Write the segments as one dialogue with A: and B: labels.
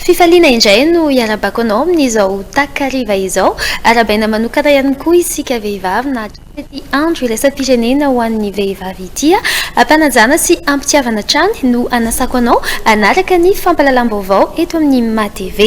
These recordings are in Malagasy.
A: Fifaliana indray no iarabako anao amin'izao takariva izao. Arabaina manokana ihany koa isika vehivavy na ity andro iraisam-pirenena ho an'ny vehivavy ity. Ampanajana sy ampitiavana trany no anasako anao anaraka ny fampalalam-baovao eto amin'ny MATV.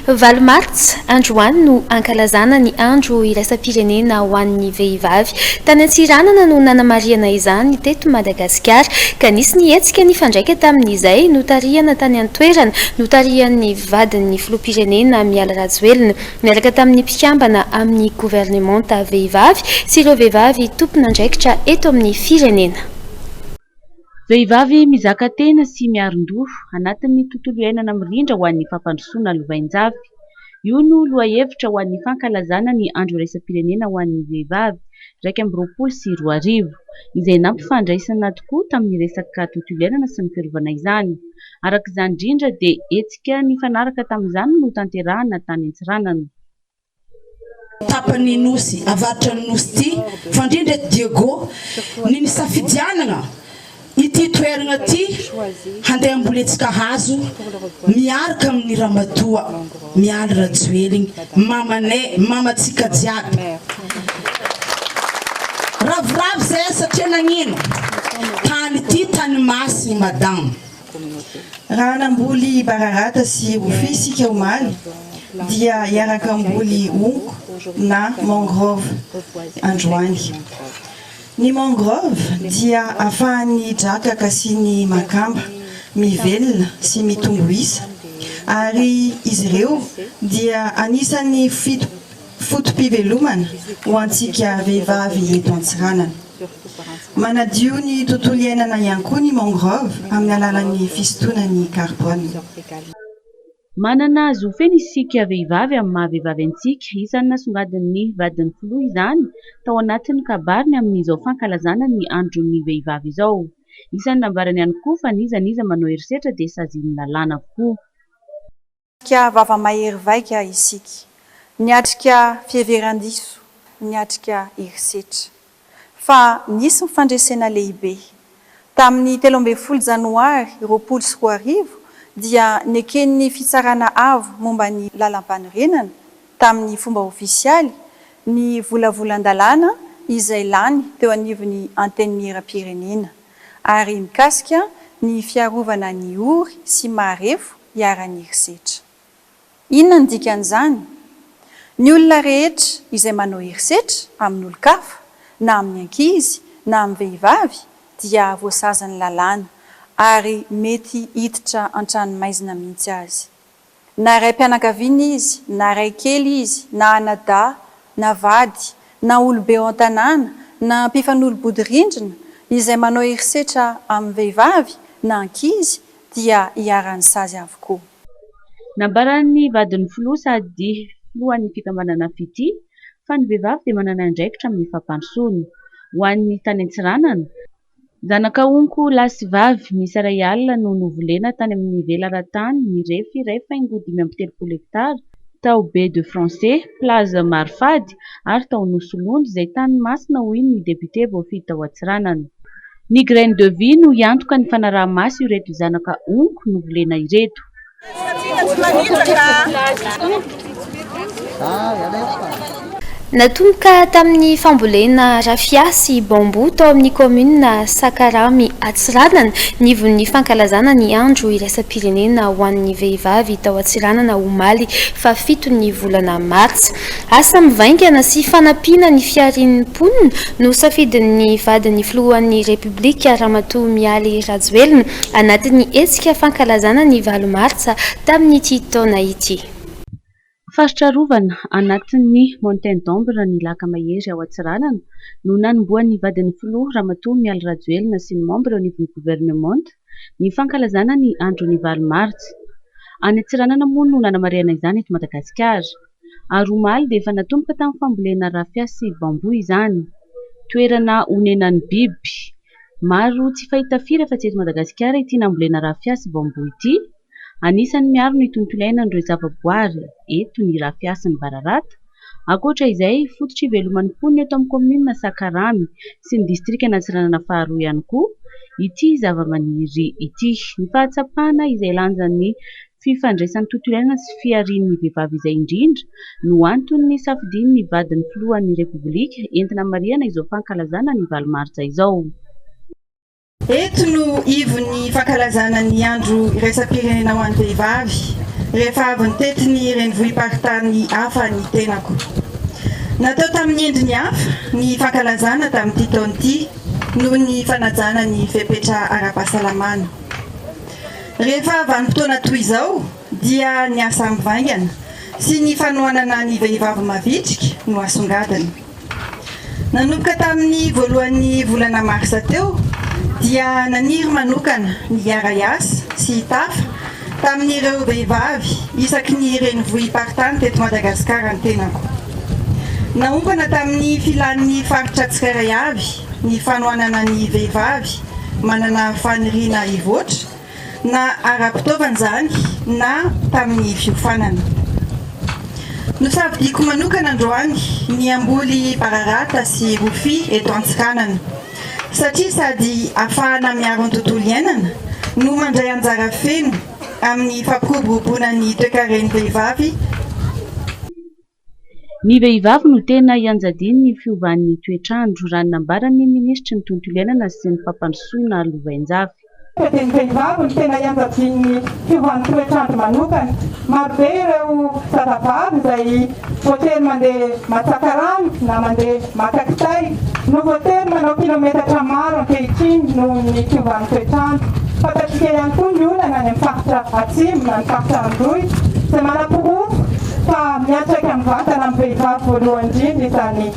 A: 8 Martsa androany no ankalazana ny andro iraisam-pirenena ho an'ny vehivavy. Tany Antsiranana no nanamariana izany teto Madagasikara ka nisy nihetsika ny fandraika tamin'izay notarihana tany an-toerana notarihan'ny vadin'ny filoham-pirenena Miala Rajoelina miaraka tamin'ny mpikambana amin'ny gouvernemanta vehivavy sy ireo vehivavy tompon'andraikitra eto amin'ny firenena.
B: Vehivavy mizaka tena sy miaron-doha anatin'ny tontolo iainana mirindra ho an'ny fampandrosoana lovain-javy. Io no lohahevitra ho an'ny fankalazana ny andro iraisam-pirenena ho an'ny vehivavy 2024 izay nampifandraisana tokoa tamin'ny resaka tontolo iainana sy ny fiarovana izany. Araka izany indrindra dia hetsika nifanaraka tamin'izany no tanterahana tany Antsiranana.
C: Tapany nosy avaratra ny nosy ity fandrindra Diego ny nisafidianana ity toerana ity handeha amboletsika hazo miaraka amin'ny ramatoa Miala Rajoelina mamanay mamatsika jiaby. Ravoravo zay satria nagnino tany ity tany masy madamo.
D: Raha namboly bararata sy ofisika omaly dia iaraka amboly onko na mangrove androany. Ny mangrove dia ahafahan'ny drakaka sy ny makamba mivelona sy mitombo isa ary izy ireo dia anisan'ny fotom-pivelomana ho antsika vehivavy eto Antsiranana. Manadio ny tontolo iainana ihany koa ny mangrove amin'ny alalan'ny fisintonan'ny karbona.
B: Manana zofeny isika vehivavy amin'ny mahavehivavy antsika isan'ny nasongadin'ny vadin'ny filoha izany tao anatin'ny kabariny amin'izao fankalazana ny andron'ny vehivavy izao. Isan'ny nambarany ihany koa fa niza manao herisetra dia sazy ny lalàna avokoa.
E: Niatrika vava-mahery vaika isika, niatrika fiheveran-diso, niatrika herisetra. Fa nisy mifandresena lehibe. Tamin'ny 13 Janoary 2024 dia neken'ny fitsarana avo momba ny lalam-panorenana tamin'ny fomba ofisialy ny volavolan-dalàna izay lany teo anivon'ny anteny miera-pirenena ary mikasika ny fiarovana ny ory sy marefo hiaran'ny herisetra. Inona ny dikan'izany? Ny olona rehetra izay manao herisetra amin'ny olon-kafa na amin'ny ankizy na amin'ny vehivavy dia voasazan'ny lalàna ary mety hiditra an-tranomaizina mihitsy azy. Na ray mpianakaviana izy, na ray kely izy, na anadahy, na vady, na olobe ao an-tanàna, na mpifanolo-bodirindrina izay manao herisetra amin'ny vehivavy na ankizy dia hiaran'ny sazy avokoa.
B: Nambaran'ny vadin'ny filoha sady filohan'ny fikambanana fity fa ny vehivavy dia manana andraikitra amin'ny fampandrosoana. Ho an'ny tany Antsiranana, zanaka onko lahy sy vavy miisa 2 alina no novolena tany amin'ny velaran-tany mirefy iray faingo 5.3 hektara tao Baie de Français, Plaza Marifady ary tao Nosolonjo izay tany masina hoy ny député voafidy tao Antsiranana. Ny graine de vie no iantoka ny fanaraha-maso ireto zanaka onko novolena ireto.
A: Natomboka tamin'ny fambolena rafia sy bambo tao amin'ny commune Sakaramy Antsiranana nivon'ny fankalazana ny andro iraisam-pirenena ho an'ny vehivavy tao Antsiranana omaly fa 7 volana Martsa. Asa mivaingana sy fanampiana ny fiarin'ny mponina no safidin'ny vadin'ny filohan'ny Repoblika Ramatoa Miala Rajoelina anatin'ny hetsika fankalazana ny 8 Martsa tamin'ity taona ity.
B: Faritra rovana anatin'ny Montagne d'Ombre ny laka mahery ao Antsiranana no nanomboan'ny vadin'ny filoha Ramatoa Miala Rajoelina sy ny membre ao anivon'ny gouvernemanta ny fankalazana ny andron'ny 8 Martsa. Any Antsiranana moa no nanamariana izany eto Madagasikara. Ary omaly dia efa natomboka tamin'ny fambolena rafia sy bambo izany. Toerana honenan'ny biby. Maro tsy fahita firy fa tsy eto Madagasikara ity nambolena rafia sy bambo ity. Anisan'ny miaro ny tontolo iainan'ireo zavaboary eto ny rafia sy ny bararata. Ankoatra izay, fototra iveloman'ny mponina eto amin'ny commune Sakaramy sy ny distrikana Antsiranana faharoa ihany koa ity zavamaniry ity. Ny fahatsapana izay lanjan'ny fifandraisan'ny tontolo iainana sy fiarian'ny vehivavy izay indrindra no antony safidiany ny vadin'ny filohan'ny repoblika entina marihana izao fankalazana ny valomartsa izao.
D: Eto no ivony fankalazana ny andro iraisam-pirenena ho an'ny vehivavy rehefa avy nitetiny renivohim-paritany hafa ny tenako. Natao tamin'ny endriny hafa ny fankalazana tamin'ity taona ity noho ny fanajana ny fepetra ara-pahasalamana. Rehefa vanim-potoana toy izao dia ny asa mivaingana sy ny fanohanana ny vehivavy mavitrika no asongadana. Nanomboka tamin'ny voalohan'ny volana marsa teo dia naniry manokana ny ara-iasa sy tafa tamin'ireo vehivavy isaky ny renivohim-paritany teto Madagasikara ny tenako. Naompana tamin'ny filan'ny faritra tsirairay avy ny fanohanana ny vehivavy manana faniriana ivoatra na ara-pitaovana izany na tamin'ny fiofanana. Nosafidiako manokana androany ny amboly bararata sy rofia eto Antsiranana satria sady ahafahana miaro ny tontolo iainana no mandray anjara feno amin'ny fampiroboroboana ny toe-karen'ny vehivavy.
B: Ny vehivavy no tena ianjadiany ny fiovan'ny toetrandro raha nambaran'ny minisitry ny tontolo iainana sy ny fampandrosoana Lovainjavy.
F: Ny vehivavy no tena ianjadiany fiovan'ny toetrandro manokana. Marobe ireo zazavavy izay voatery mandeha matsaka rano na mandeha maka kitay no voatery manao kilometatra maro ankehitriny noho ny fiovan'ny toetrandro. Fantatsika ihany koa ny olana any amin'ny faritra atsimo na ny faritra androy izay manam-porofo fa miantraika amin'ny vatana amin'ny vehivavy voalohany indrindra izany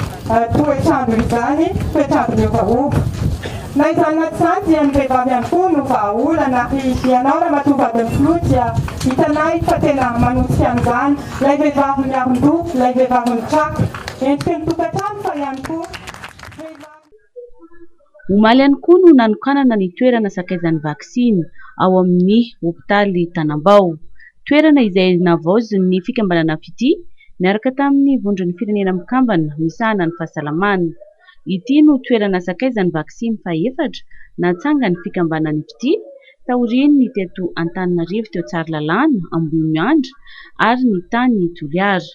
F: toetrandro izany, toetrandro miovaova. Na izany naty izany dia ny vehivavy ihany koa no vahaolana ary ianao raha matoa vadin'ny filoha dia hitanay fa tena manotsika amin'izany. Ilay vehivavy miaro-doha, ilay vehivavy mitraka, endriky ny tokantrano fa ihany koa
B: omaly ihany koa no nanokanana ny toerana sakaizan'ny vaksiny ao amin'ny hopitaly Tanambao. Toerana izay navaozin'ny fikambanana fity miaraka tamin'ny vondron'ny firenena mikambana misahana ny fahasalamana. Ity no toerana sakaizan'ny vaksiny faha-efatra natsangany fikambanany fity taorian'ny teto Antananarivo teo Tsaralalàna, Ambohimiandra ary ny tany Toliara.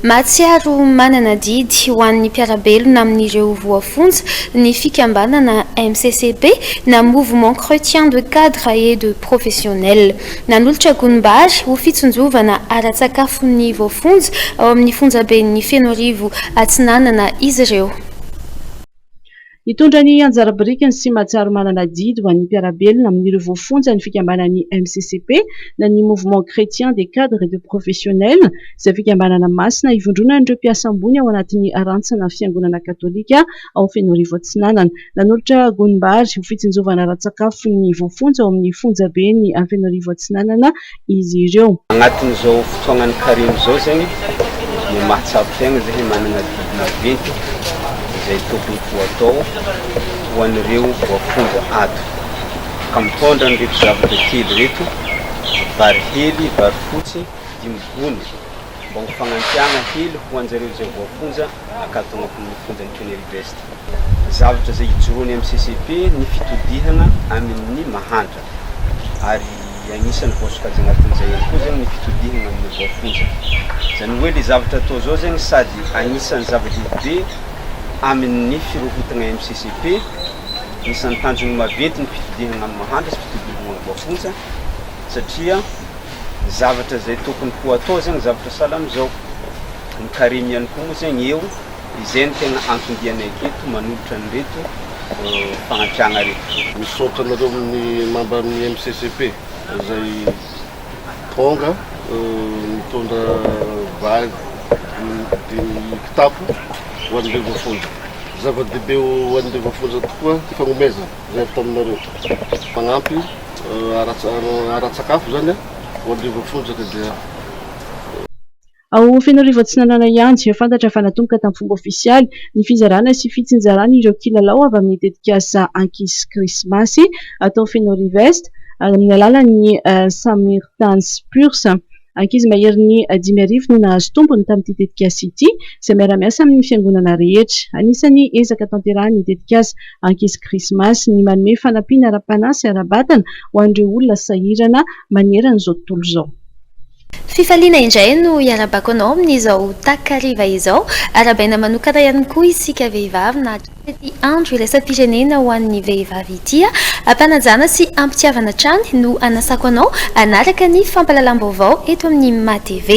A: Matsiaro manana didy ho an'ny mpiarabelona amin'ireo voafonja ny fikambanana MCCP na Mouvement Chrétien de Cadres et de Professionnels. Nanolotra gonimbary ho fitsonjovana ara-tsakafon'ny voafonja ao amin'ny fonjaben'ny Fenorivo Atsinanana izy ireo.
G: Hitondra ny anjara birikany sy mahatsiaro manana didy ho an'ny mpiarabelona amin'ireo voafonja ny fikambanan'ny MCCP na ny Mouvement Chrétien des Cadres et de Professionnels izay fikambanana masina ivondrona ireo mpiasa ambony ao anatin'ny rantsana fiangonana katolika ao Fenorivo Atsinanana. Nanolotra gonimbary ho fitsinjovana ara-tsakafon'ny voafonja ao amin'ny fonjabeny Fenorivo Atsinanana izy ireo.
H: Agnatin'izao fotoagnan'ny karimo izao zegny no mahatsabo tegna zay manana didy maventy izay tokony ho atao ho an'ireo voafonja ato ka mitondra an'ireto zavatra kely reto vary hely, vary fotsy, dimigony mba ho fagnampiana hely ho anjareo izay voafonja akato agnatin'ny fonjan'ny Tenerife. Zavatra izay ijoroany amin'ny CCP ny fitodihana amin'ny mahantra ary agnisan'ny voasokajy agnatin'izay ihany koa zegny ny fitodihana amin'ny voafonja. Izany hoe le zavatra atao zao zegny sady agnisan'ny zava-dehibe amin'ny firohotana MCCP, isan'ny tanjony maventy ny fitodihana amin'ny mahantra sy fitodihana amin'ny voafonja satria zavatra izay tokony ho atao zegny zavatra sahala amin'izao. Ny karimy ihany koa moa zegny eo izay ny tegna antondianay aketo manolotra an'ireto fagnapiana reto.
I: Misaotra anareo amin'ny mamban'ny MCCP izay tonga mitondra vary kitapo ho an'ireo voafonja. Zava-dehibe ho an'ireo voafonja tokoa fagnomezana izay avy taminareo. Fagnampy ara-tsakafo zany ho an'ireo voafonja dia
G: ao Fenorivo Atsinanana ihany dia fantatra fa natomboka tamin'ny fomba ofisialy ny fizarana sy fitsinjarana ireo kilalao avy amin'ny tetikasa ankisy krismasy atao Fenorivo Est amin'ny alalan'ny Samirtans Purs. Ankizy mahery ny 10,000 no nahazo tombony tamin'ity tetikasa ity izay miara-miasa amin'ny fiangonana rehetra. Anisany ezaka tanterahan'ny tetikasa ankisy krismasy ny manome fanampiana ara-panahy sy ara-batana ho an'ireo olona sahirana manerana izao tontolo izao.
A: Fifaliana indray no iarabako anao amin'izao takariva izao, arabaina manokana ihany koa isika vehivavy na ity andro iraisam-pirenena ho an'ny vehivavy ity, ampanajana sy ampitiavana trany no anasako anao anaraka ny fampalalam-baovao eto amin'ny MATV.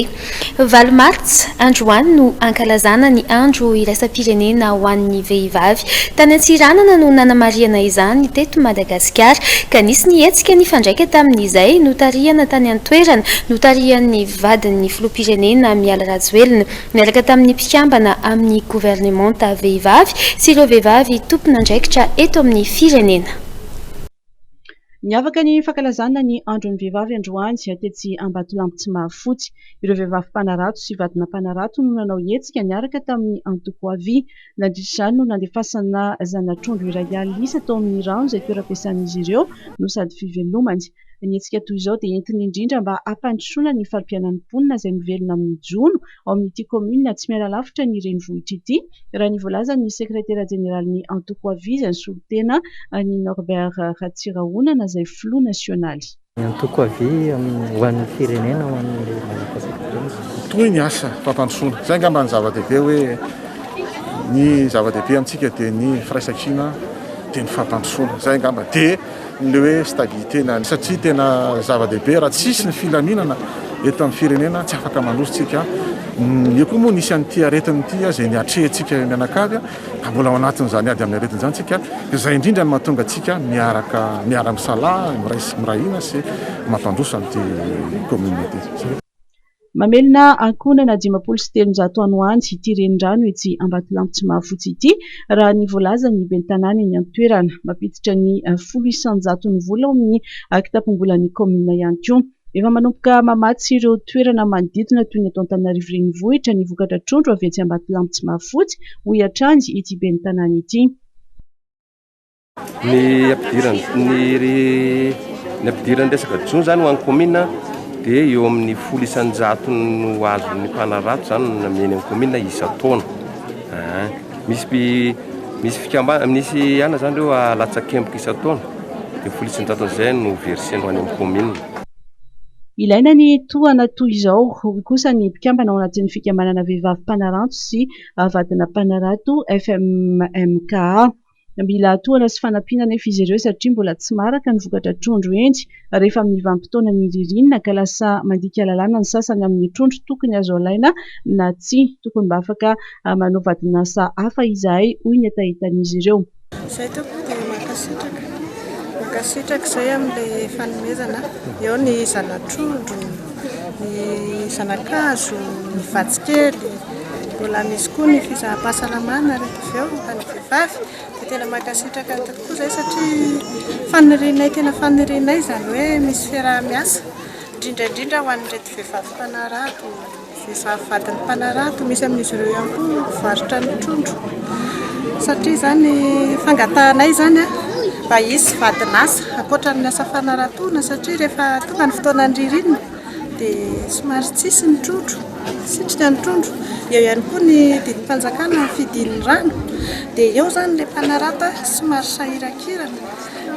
A: 8 Martsa androany no ankalazana ny andro iraisam-pirenena ho an'ny vehivavy. Tany Antsiranana no nanamariana izany teto Madagasikara, ka nisy nihetsika ny fandraika tamin'izay notarihana tany an-toerana, notarihan'ny vadin'ny filoham-pirenena Miala Rajoelina miaraka tamin'ny mpikambana amin'ny gouvernemanta vehivavy sy ireo vehivavy tompon'andraikitra eto amin'ny firenena.
G: Niavaka ny fankalazana ny andron'ny vehivavy androany tetsy Ambatolampy tsy mahafotsy. Ireo vehivavy mpanarato sy vadina mpanarato no nanao hetsika niaraka tamin'ny antoko avy. Nandritr'izany no nandefasana zanatr'ondro iray alina isa tao amin'ny rano izay toeram-piasan'izy ireo no sady fivelomany. Ny hetsika toy izao dia entina indrindra mba hampandrosoana ny farim-piainan'ny mponina izay mivelona amin'ny jono ao amin'ity komina tsy miala lavitra ny renivohitra ity, raha ny voalaza ny sekretera jeneralin'ny antoko avy izay ny solotena ny Norbert Ratsirahonana izay filoha nasionaly.
J: Antoko avy ho an'ny firenena ho an'ny
K: toy ny asa fampandrosoana izay angamba ny zava-dehibe hoe ny zava-dehibe amintsika dia ny firaisan-kina dia ny fampandrosoana izay angamba dia le hoe stabilité na satria tena zava-dehibe raha tsisy ny filaminana eto amin'ny firenena tsy afaka mandrositsika. Io koa moa nisy an'ity aretin'ity izay niatrehantsika mianakavy ka mbola ao anatin'izany ady amin'ny aretin'izany tsika, izay indrindra ny mahatonga atsika miara-misalaha mirahina sy mampandroso an'ity communauté.
G: Mamelona ankonana 513 anoany ity renirano ety Ambatolampy tsy mahafotsy ity raha ny voalaza ny ben'ny tanàna eny an-toerana, mampiditra ny 800 ny vola ao amin'ny kitapom-bolan'ny komina ihany koa. Efa manomboka mamatsy ireo toerana manodidina toy ny eto Antananarivo renivohitra ny vokatra trondro avy etsy Ambatolampy tsy mahafotsy ho hiatrandy ity ben'ny tanàna ity.
L: Ny ampidirany resaka jono zany ho an'ny komina dia eo amin'ny 100 no azon'ny mpanarato zany nameny amin'ny komina isa-taona. Misy fikambana misy ana zany reo alatsakemboka isa-taona dia 100 izay no verseny ho any amin'ny komina.
G: Ilaina ny tohana toy izao kosa ny mpikambana ao anatin'ny fikambanana vehivavy mpanarato sy vadina mpanarato FMMKA. Mila tohana sy fanampiana nefa izy ireo satria mbola tsy maraka ny vokatra trondro enty. Rehefa amin'ny vanim-potoana ny ririnina ka lasa mandika lalàna ny sasany amin'ny trondro tokony azo alaina na tsy, tokony mba afaka manao vadinasa hafa izahay hoy ny atahitan'izy ireo.
M: Izay toko dia makasitraka izay amin'ilay fanomezana eo ny zanatrondro, ny zanakazo, ny vatsikely, mbola misy koa ny fizaham-pahasalamana rehefa avy eo ny vehivavy. Tena makasitraka tokoa izay satria fanirianay tena fanirianay izany hoe misy fiaraha-miasa indrindra ho an'ireto vehivavy mpanarato, vehivavy vadiny mpanarato, misy amin'izy ireo ihany koa mpivarotra ny trondro satria izany fangatahanay izany mba hisy vadinasa ankoatran'ny asa fanaratona satria rehefa tonga ny fotoanan'ny ririnina dia somary tsisy ny trondro, sitrika ny trondro. Eo ihany koa ny didim-panjakana fidian'ny rano dia eo zany ilay mpanarata somary sahirakirana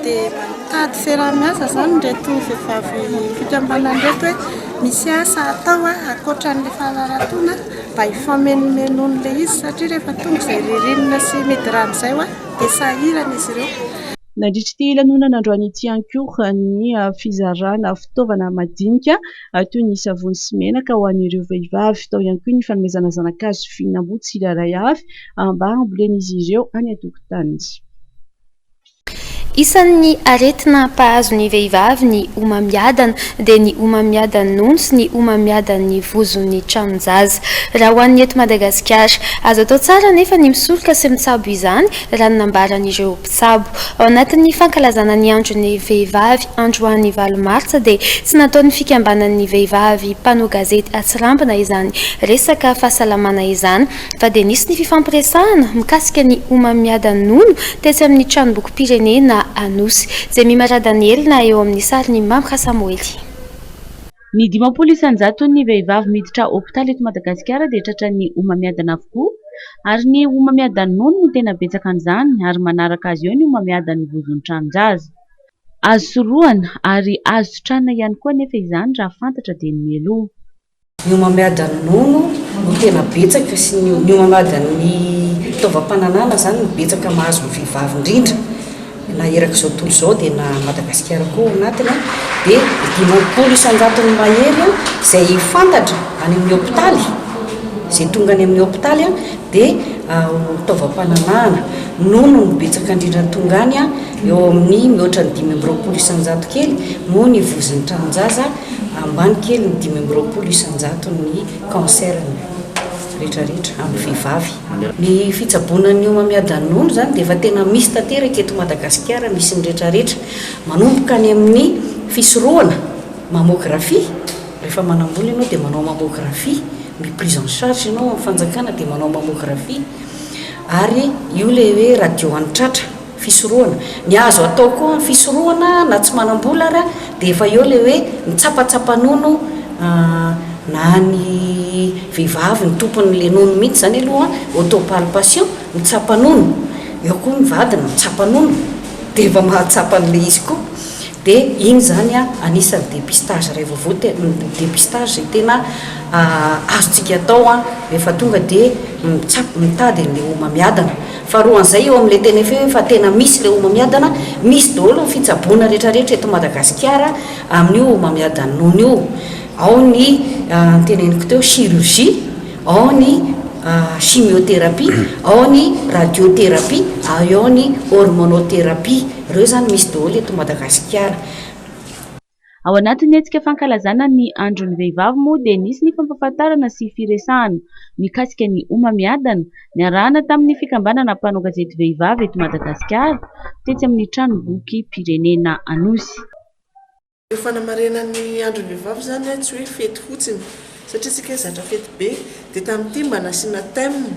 M: dia mitady fiaraha-miasa zany reto vehivavy fikambanana reto hoe misy asa atao ankoatran'ilay fanaratona mba hifamenomenon'ilay izy satria rehefa tonga izay ririnina sy medy rano izay dia sahirana izy ireo.
G: Nandritra ity lanonana androany ity ihany koa ny fizarana fitaovana madinika toy ny savony sy menaka ho an'ireo vehivavy, tao ihany koa ny fanomezana zanakazo fihinam-boa tsirairay avy mba hambolen'izy ireo any an-tokotany.
A: Isan'ny aretina mpahazo ny vehivavy ny omamiadana dia ny omamiadan'ny nono sy ny omamiadan'ny vozon'ny tranon-jaza. Raha ho an'ny eto Madagasikara, azo atao tsara nefa ny misoloka sy mitsabo izany raha ny nambaran'ireo mpitsabo. Ao anatin'ny fankalazana ny andron'ny vehivavy androany 8 Martsa dia tsy nataon'ny fikambanan'ny vehivavy mpanao gazety atsirambina izany resaka fahasalamana izany, fa dia nisy ny fifampiresahana mikasika ny omamiadan'ny nono tetsy amin'ny tranombokim-pirenena Anosy, izay mimaradany elina eo amin'ny sarin'ny Mamka Samoely.
B: Ny 500 ny vehivavy miditra hôpitaly eto Madagasikara dia tratra ny omamiadana avokoa, ary ny omamiadan'ny nono no tena betsaka an'izany, ary manaraka azy eo ny omamiadan'ny vozon'ny tranon-jaza. Azo sorohana ary azo sotranina ihany koa nefa izany raha fantatra dia ny mialoha.
N: Ny omamiada ny nono no tena betsaka sy ny omamiada ny fitaovam-pananana zany no betsaka mahazo ny vehivavy indrindra na eraka izao tontolo izao dia na Madagasikara koa anatiny dia 50 isan-jaton'ny mahery izay fantatra any amin'ny hôpitaly izay tonga any amin'ny hôpitaly dia fitaovam-pananana nono no betsaka indrindra ny tonga any eo amin'ny mihoatra ny 520 isan-jato kely no ny vozin'ny tranonjaza ambany kely ny 520 isan-jato ny cancer rehetrarehetra amin'ny vehivavy. Ny fitsaboanan'ny omamiadan'ny nono zany dia efa tena misy tanteraka eto Madagasikara, misy ny rehetrarehetra manomboka any amin'ny fisorohana mammografie, rehefa manambola ianao dia manao mammografie, prise en charge ianao amin'ny fanjakana dia manao mammografie, ary io le hoe radio an-tratra fisorohana. Ny azo atao koa fisorohana na tsy manambola ara dia efa eo le hoe mitsapatsapanono na ny vehivavy ny tompon'le nono mihitsy zany aloha autopalpation mitsapanono, eo koa ny vadina mitsapanono dia efa mahatsapa an'le izy koa dia iny zany anisan'ny dépistage rehefa vao dépistage zay tena azontsika atao rehefa tonga dia mitady an'le omamiadana. Faharoan'izay eo amin'ilay tena efe fa tena misy le omamiadana, misy daholo ny fitsaboana rehetrarehetra eto Madagasikara amin'io omamiadan'ny nono io. Ao ny teneniko teo chirurgie, ao ny chimiothérapie, ao ny radiothérapie, ao ny hormonothérapie. Ireo zany misy daholo eto Madagasikara.
B: Ao anatin'ny hetsika fankalazana ny andron'ny vehivavy moa dia nisy ny fampahafantarana sy firesahana mikasika ny omamiadana niarahana tamin'ny fikambanana mpanao gazety vehivavy eto Madagasikara tetsy amin'ny tranomboky Pirenena Anosy.
M: Ny fanamarenan'ny andron'ny vehivavy zany tsy hoe fety fotsiny satria tsika zatra fety be dia tamin'ity mba nasiana thème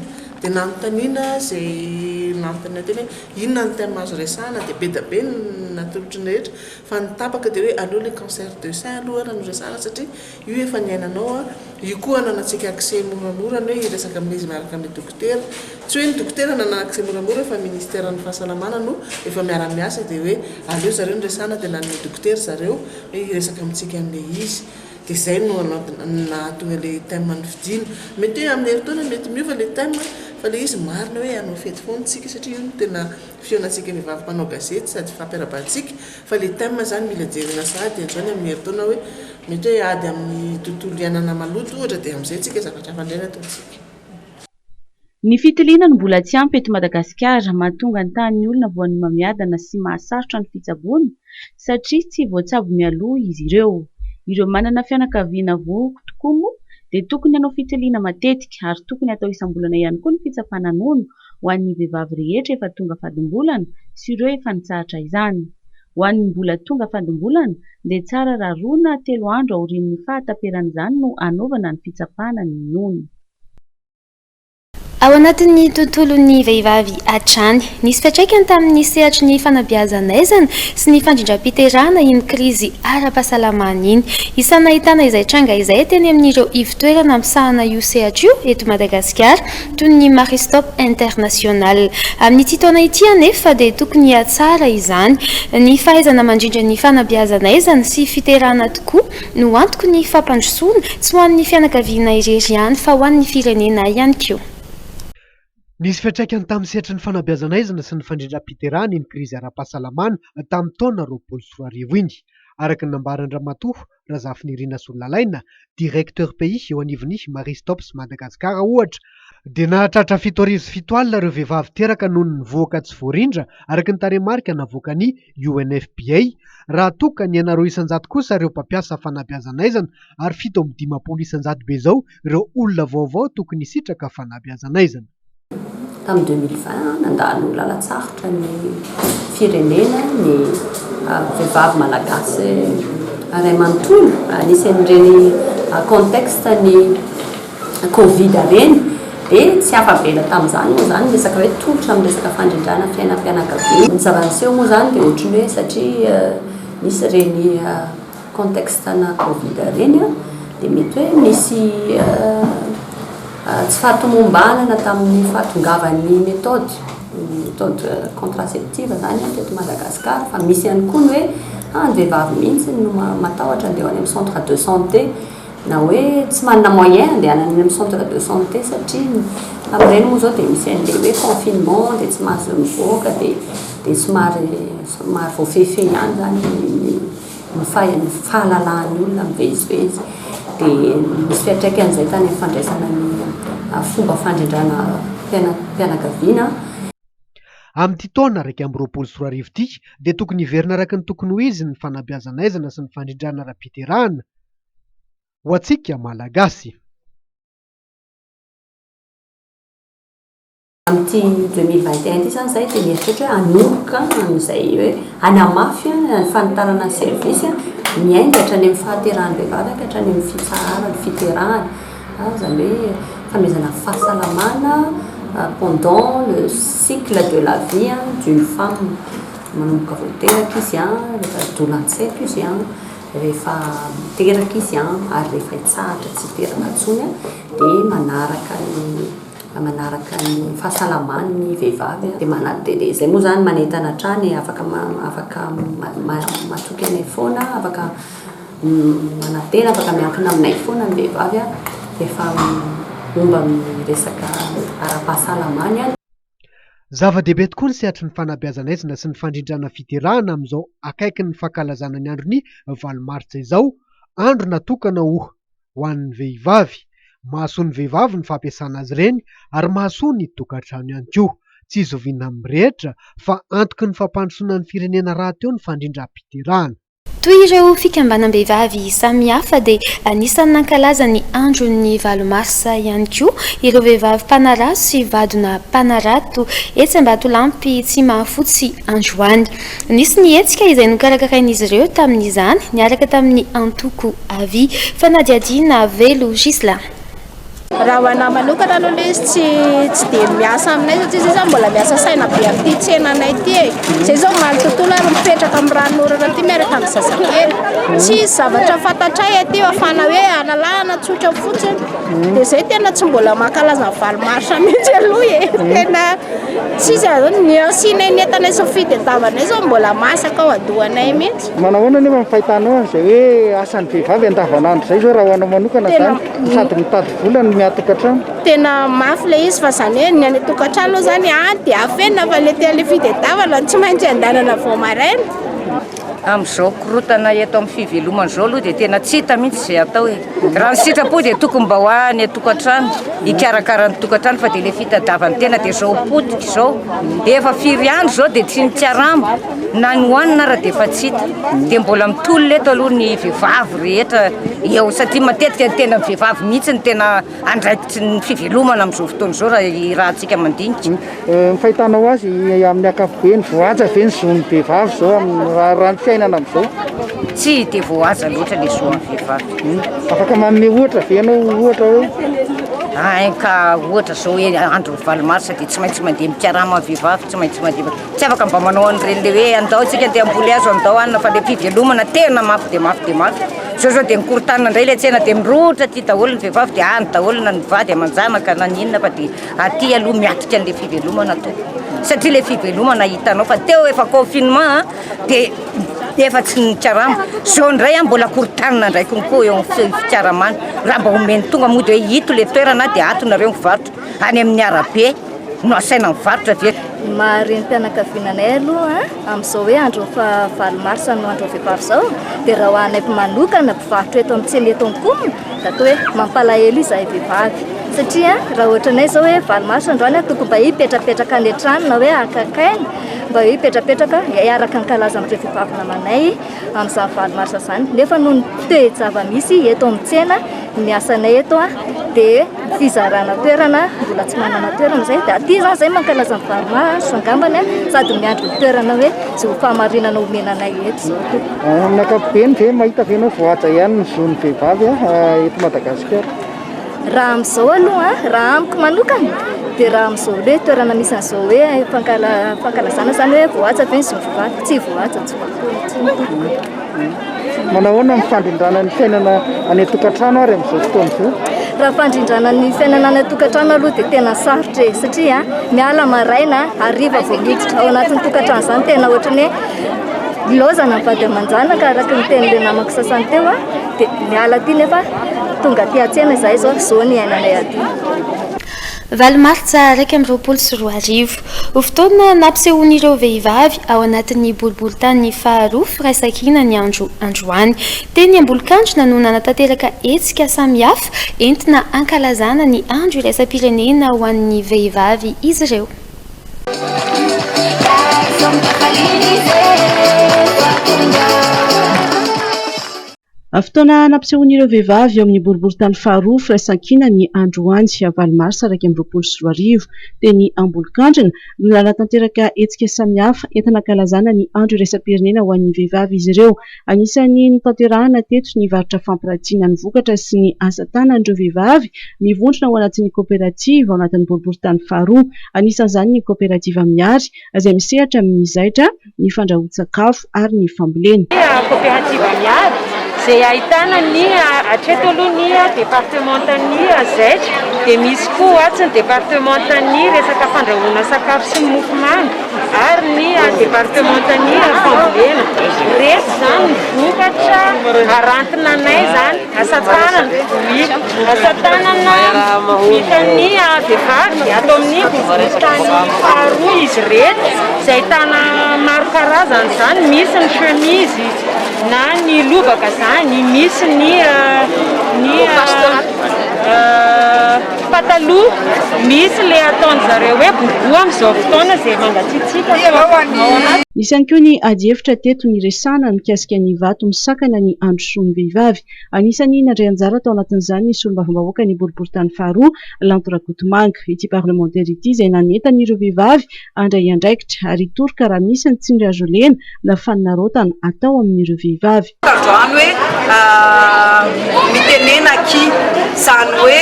M: dia nanontaniana zay nanontaniana teny hoe inona ny thème azo resahana dia be da be natolotry ny rehetra fa nitapaka dia hoe aleo le cancer de sein aloha no resahana satria io efa ny ainanao io koa nanantsika accès moramora ny hoe iresaka amin'izy miaraka amin'ny dokotera, tsy hoe ny dokotera nanana accès moramora fa ministère ny fahasalamana no efa miara-miasa dia hoe aleo zareo ny resahana dia nan'ny dokotera zareo hoe iresaka amintsika amin'ilay izy dia izay no nahatonga le thème ny fidina. Mety hoe amin'ny heritaona mety miova le thème fa le izy marina hoe hanao fety foana tsika satria io no tena fionatsika vehivavy mpanao gazety sady fampiarabantsika fa le thème zany mila jerena sady an'izany amin'ny heritaona hoe mety hoe ady amin'ny tontolo iainana maloto ohatra dia amin'izay tsika zavatra fandraina ataontsika.
B: Ny fitiliana ny mbola tsy ampy eto Madagasikara mahatonga ny tahan'ny olona voan'ny omamiadana sy mahasarotra ny fitsaboana satria tsy voatsabo mialoha izy ireo. Ireo manana fianakaviana voky tokoa moa dia tokony hanao fitiliana matetika ary tokony atao isam-bolana ihany koa ny fitsapana nono ho an'ny vehivavy rehetra efa tonga fadimbolana sy ireo efa nitsahatra izany. Ho an'ny mbola tonga fadimbolana dia tsara raha 2 na 3 andro aorian'ny fahataperan'izany no anaovana ny fitsapana ny nono.
A: Ao anatin'ny tontolon'ny vehivavy hatrany, nisy fiantraikany tamin'ny sehatry ny fanabeazanaizana sy ny fandrindram-piterahana iny krizy ara-pahasalamana iny. Isany nahitana izay tranga izay teny amin'ireo ivon-toerana misahana io sehatra io eto Madagasikara toy ny Maristop International. Amin'ity taona ity anefa dia tokony hatsara izany. Ny fahaizana mandrindra ny fanabeazanaizana sy fiterahana tokoa no antoko ny fampandrosoana tsy ho an'ny fianakaviana irery ihany fa ho an'ny firenena ihany koa.
O: Nisy fiantraikany tamin'ny sehatry ny fanabeazanaizana sy ny fandrindram-piterahana iny krizy ara-pahasalamana tamin'ny taona 2021 iny. Araka ny nambaran'ny ramatoa Razafinirina Solalaina, directeur pays eo anivon'ny Maristops Madagasikara ohatra, dia nahatratra 7 alina ireo vehivavy teraka noho ny voaka tsy voarindra araka ny tarehimarika navoaka ny UNFPA. Raha toa ka ny 200 isan-jato kosa ireo mpampiasa fanabeazanaizana ary 750 isan-jato be zao ireo olona vaovao tokony hisitraka fanabeazanaizana.
P: Tamin'ny 2020 nandalo lalatsarotra ny firenena ny vehivavy malagasy ray manontolo anisan'ireny contexte ny Covid reny dia tsy afavela tamin'izany moa zany resaka hoe tolotra amin'ny resaka fandrindrana fiainam-pianakaviana. Ny zava-niseho moa zany dia ohatrany hoe satria misy reny contexte na Covid reny dia mety hoe misy tsy fahatomombanana tamin'ny fahatongavan'ny méthode contraceptive zany teto Madagasikara fa misy ihany koa ny hoe ny vehivavy mihitsy no matahotra andeha any amin'ny centre de santé na hoe tsy manana moyen andehanany amin'ny centre de santé satria amin'ireny moa zao dia misy an'ilay hoe confinement dia tsy mahazo mivoaka dia somary voafehifehy ihany zany ny fahalalahany olona mivezivezy dia misy fiantraikan'izay tany amin'ny fandraisana ny fomba fandrindrana mpianakaviana.
O: Amin'ity taona 2024 ity dia tokony hiverina araka ny tokony ho izy ny fanabeazanaizana sy ny fandrindrana ara-piterahana ho antsika malagasy.
P: Amin'ity 2021 ity zany izay dia mieritratra hoe hanomboka amin'izay hoe hanamafy ny fanitarana ny servisy miainga hatrany amin'ny fahaterahany vehivavy hatrany amin'ny fitsarana ny fiterahana zany hoe fanomezana fahasalamana pendant le cycle de la vie d'une femme. Manomboka vao teraka izy rehefa dolan-tsaiko izy rehefa teraka izy ary rehefa hitsahatra tsy teraka intsony dia manaraka ny fahasalamany ny vehivavy dia manadidede izay moa zany manentana hatrany afaka matoky anay foana afaka manatena afaka miankina aminay foana ny vehivavy rehefa momba resaka ara-pahasalamany.
O: Zava-dehibe tokoa ny sehatry ny fanabeazanaizana sy ny fandrindrana fiterahana amin'izao akaiky ny fankalazana ny andro ny 8 martsa izao, andro natokana ho an'ny vehivavy. Mahasoa ny vehivavy ny fampiasana azy ireny ary mahasoa ny tokantrano ihany koa. Tsy izoviana amin'ny rehetra fa antoky ny fampandrosoana ny firenena rahateo ny fandrindram-piterahana.
A: Toy ireo fikambanam-behivavy samihafa dia anisan'ny nankalaza ny andron'ny 8 marsa ihany koa ireo vehivavy mpanarato sy vadona mpanarato etsy Ambatolampy tsy mahafotsy androany. Nisy ny hetsika izay nokarakarain'izy ireo tamin'izany niaraka tamin'ny antoko avy fanadiadiana velo Gisla.
Q: Raha ho anahy manokana aloha izy tsy dia miasa aminay satria izy zany mbola miasa saina be amin'ity tsenanay ity izay zao maly tontolo ary mipetraka amin'ny ranorana ity miaraka amin'ny zazakely tsy izy zavatra fantatray aty afana hoe analahana tsotra fotsiny dia izay tena tsy mbola mankalaza 8 marsa mihitsy aloha tena tsy izy ny asianay ny entanay safidy andavanay zao mbola masaka ao adohanay mihitsy.
R: Manahoana nefa ny fahitanao izay hoe asan'ny vehivavy andavanandro izay zao raha ho anao manokana zany sady mitady volana miatokantrano.
Q: Tena mafy le izy fa zany hoe ny any tokantrano zany dia afenina fa le tele fitadiavana tsy maintsy andanana vao maraina.
S: Amin'izao korotana eto amin'ny fivelomana izao aloha dia tena tsy hita mihitsy izay atao raha ny sitrapo dia tokony mba ho any tokantrano hikarakara ny tokantrano fa dia le fitadiavany tena dia izao potika izao efa 5 andro izao dia tsy nitsarama na ny hoanina raha dia efa tsy hita dia mbola mitolona eto aloha ny vehivavy rehetra eo satria matetika tena vehivavy mihitsy ny tena andraikitry ny fivelomana amin'izao fotoana izao raha antsika mandinika.
R: Ny fahitanao azy amin'ny ankapobeny voaja ve ny zon'ny vehivavy izao raha ny fiainana amin'izao?
S: Tsy dia voaja loatra le zon'ny vehivavy.
R: Afaka manome ohatra ve ianao ohatra hoe?
S: Ka ohatra zao hoe andro 8 marsa dia tsy maintsy mandeha mikarama vehivavy tsy maintsy mandeha tsy afaka mba manao an'ireny le hoe andao tsika dia amboly azo andao anina fa le fivelomana tena mafy dia mafy dia mafy. Zao dia nikorontanina indray le tsena dia mirotra aty daholo ny vehivavy dia any daholo na ny vady amanjanaka na ny inona fa dia aty aloha miatitra an'le fivelomana to satria le fivelomana hitanao fa teo efa confinement dia efa tsy nitsarama zao indray mbola korontanina indray konko eo amin'ny fitsaramana raha mba omeny tonga mody hoe hito le toerana dia atonareo mivarotra any amin'ny arabe no asaina mivarotra ve.
T: Mahareny mpianakaviananay aloha amin'izao hoe andro 8 marsa no andro vehivavy izao dia raha ho anay manokana mpivarotra eto amin'ny tsena eto an-komina da atao hoe mampalahelo izahay vehivavy satria raha ohatranay zao hoe 8 marsa androany tokony mba hipetrapetraka any an-trano na hoe akakaina mba hipetrapetraka hiaraka ankalaza amin'ireo vehivavy namanay amin'izany 8 marsa zany nefa no toe-java misy eto amin'ny tsena ny asanay eto dia fizarana toerana mbola tsy manana toerana zay dia aty zany zay mankalaza ny 8 marsa angambany sady miandry ny toerana hoe zay fahamarinana omenanay eto zao.
R: Amin'ny ankapobeny ve mahita venao voaja ihany ny zon'ny vehivavy eto Madagasikara?
T: Raha amin'izao aloha raha amiko manokana dia raha amin'izao hoe toerana misy an'izao hoe fankalazana zany hoe voaja ve ny zon'ny vehivavy tsy voaja
R: Manahoana ny fandrindrana ny fiainana any tokantrano ary amin'izao fotoana izao?
T: Raha fandrindrana ny fiainana any tokantrano aloha dia tena sarotra satria miala maraina hariva vao miditra ao anatin'ny tokantrano zany tena ohatrany hoe lozana ny vady aman-janaka araka ny tenin'ilay namako sasany teo dia miala aty nefa tonga aty an-tsena izay zao zao ny ainanay aty.
A: Valomartsa 124 ho fotoana nampisehoan'ireo vehivavy ao anatin'ny boriboritany faharoa firaisan-kina ny androany. Teny Ambolokandrona no nanatanteraka hetsika samihafa entina ankalazana ny andro iraisam-pirenena ho an'ny vehivavy izy ireo.
B: Fotoana nampisehoan'ireo vehivavy eo amin'ny boriboritany faharoa firaisan-kina ny androany Valomartsa 2024 teny Ambolokandrona no nanatanteraka hetsika samihafa entina ankalazana ny andro iraisam-pirenena ho an'ny vehivavy izy ireo. Anisan'ny notanterahana teto ny varotra fampiratiana ny vokatra sy ny asa tanan'ireo vehivavy mivondrona ao anatin'ny kooperativa ao anatin'ny boriboritany faharoa. Anisan'izany ny kooperativa Miary izay misehatra amin'ny zaitra, ny fandrahoan-tsakafo ary ny fambolena.
U: Kooperativa Miary izay ahitana ny hatreto aloha ny departementan'ny zaitra, dia misy koa atsy ny departementan'ny resaka fandrahoana sakafo sy mofomamy ary ny departementan'ny fambolena. Rehetra izany ny vokatra arantinanay izany asa tanana vitan'ny vehivavy ato amin'ny boriboritany faharoa izy rehetra, izay ahitana maro karazany izany, misy ny chemise na ny lobaka izany, misy ny pataloha, misy le ataony zareo hoe bobo amin'izao fotoana izay mangatsiatsika.
B: Nisy ihany koa ny ady hevitra teto ny resana mikasika ny vato misakana ny androsoan'ny vehivavy. Anisany nandray anjara tao anatin'izany ny solombavam-bahoaka ny boriboritany faharoa Lanto Rakotomanga. Ity parlementaire ity izay nanentan'ireo vehivavy andray andraikitra ary toroka raha misy ny tsindry azo lena na faninarotana atao amin'ireo vehivavy.
V: Androany hoe mitenenaky izany hoe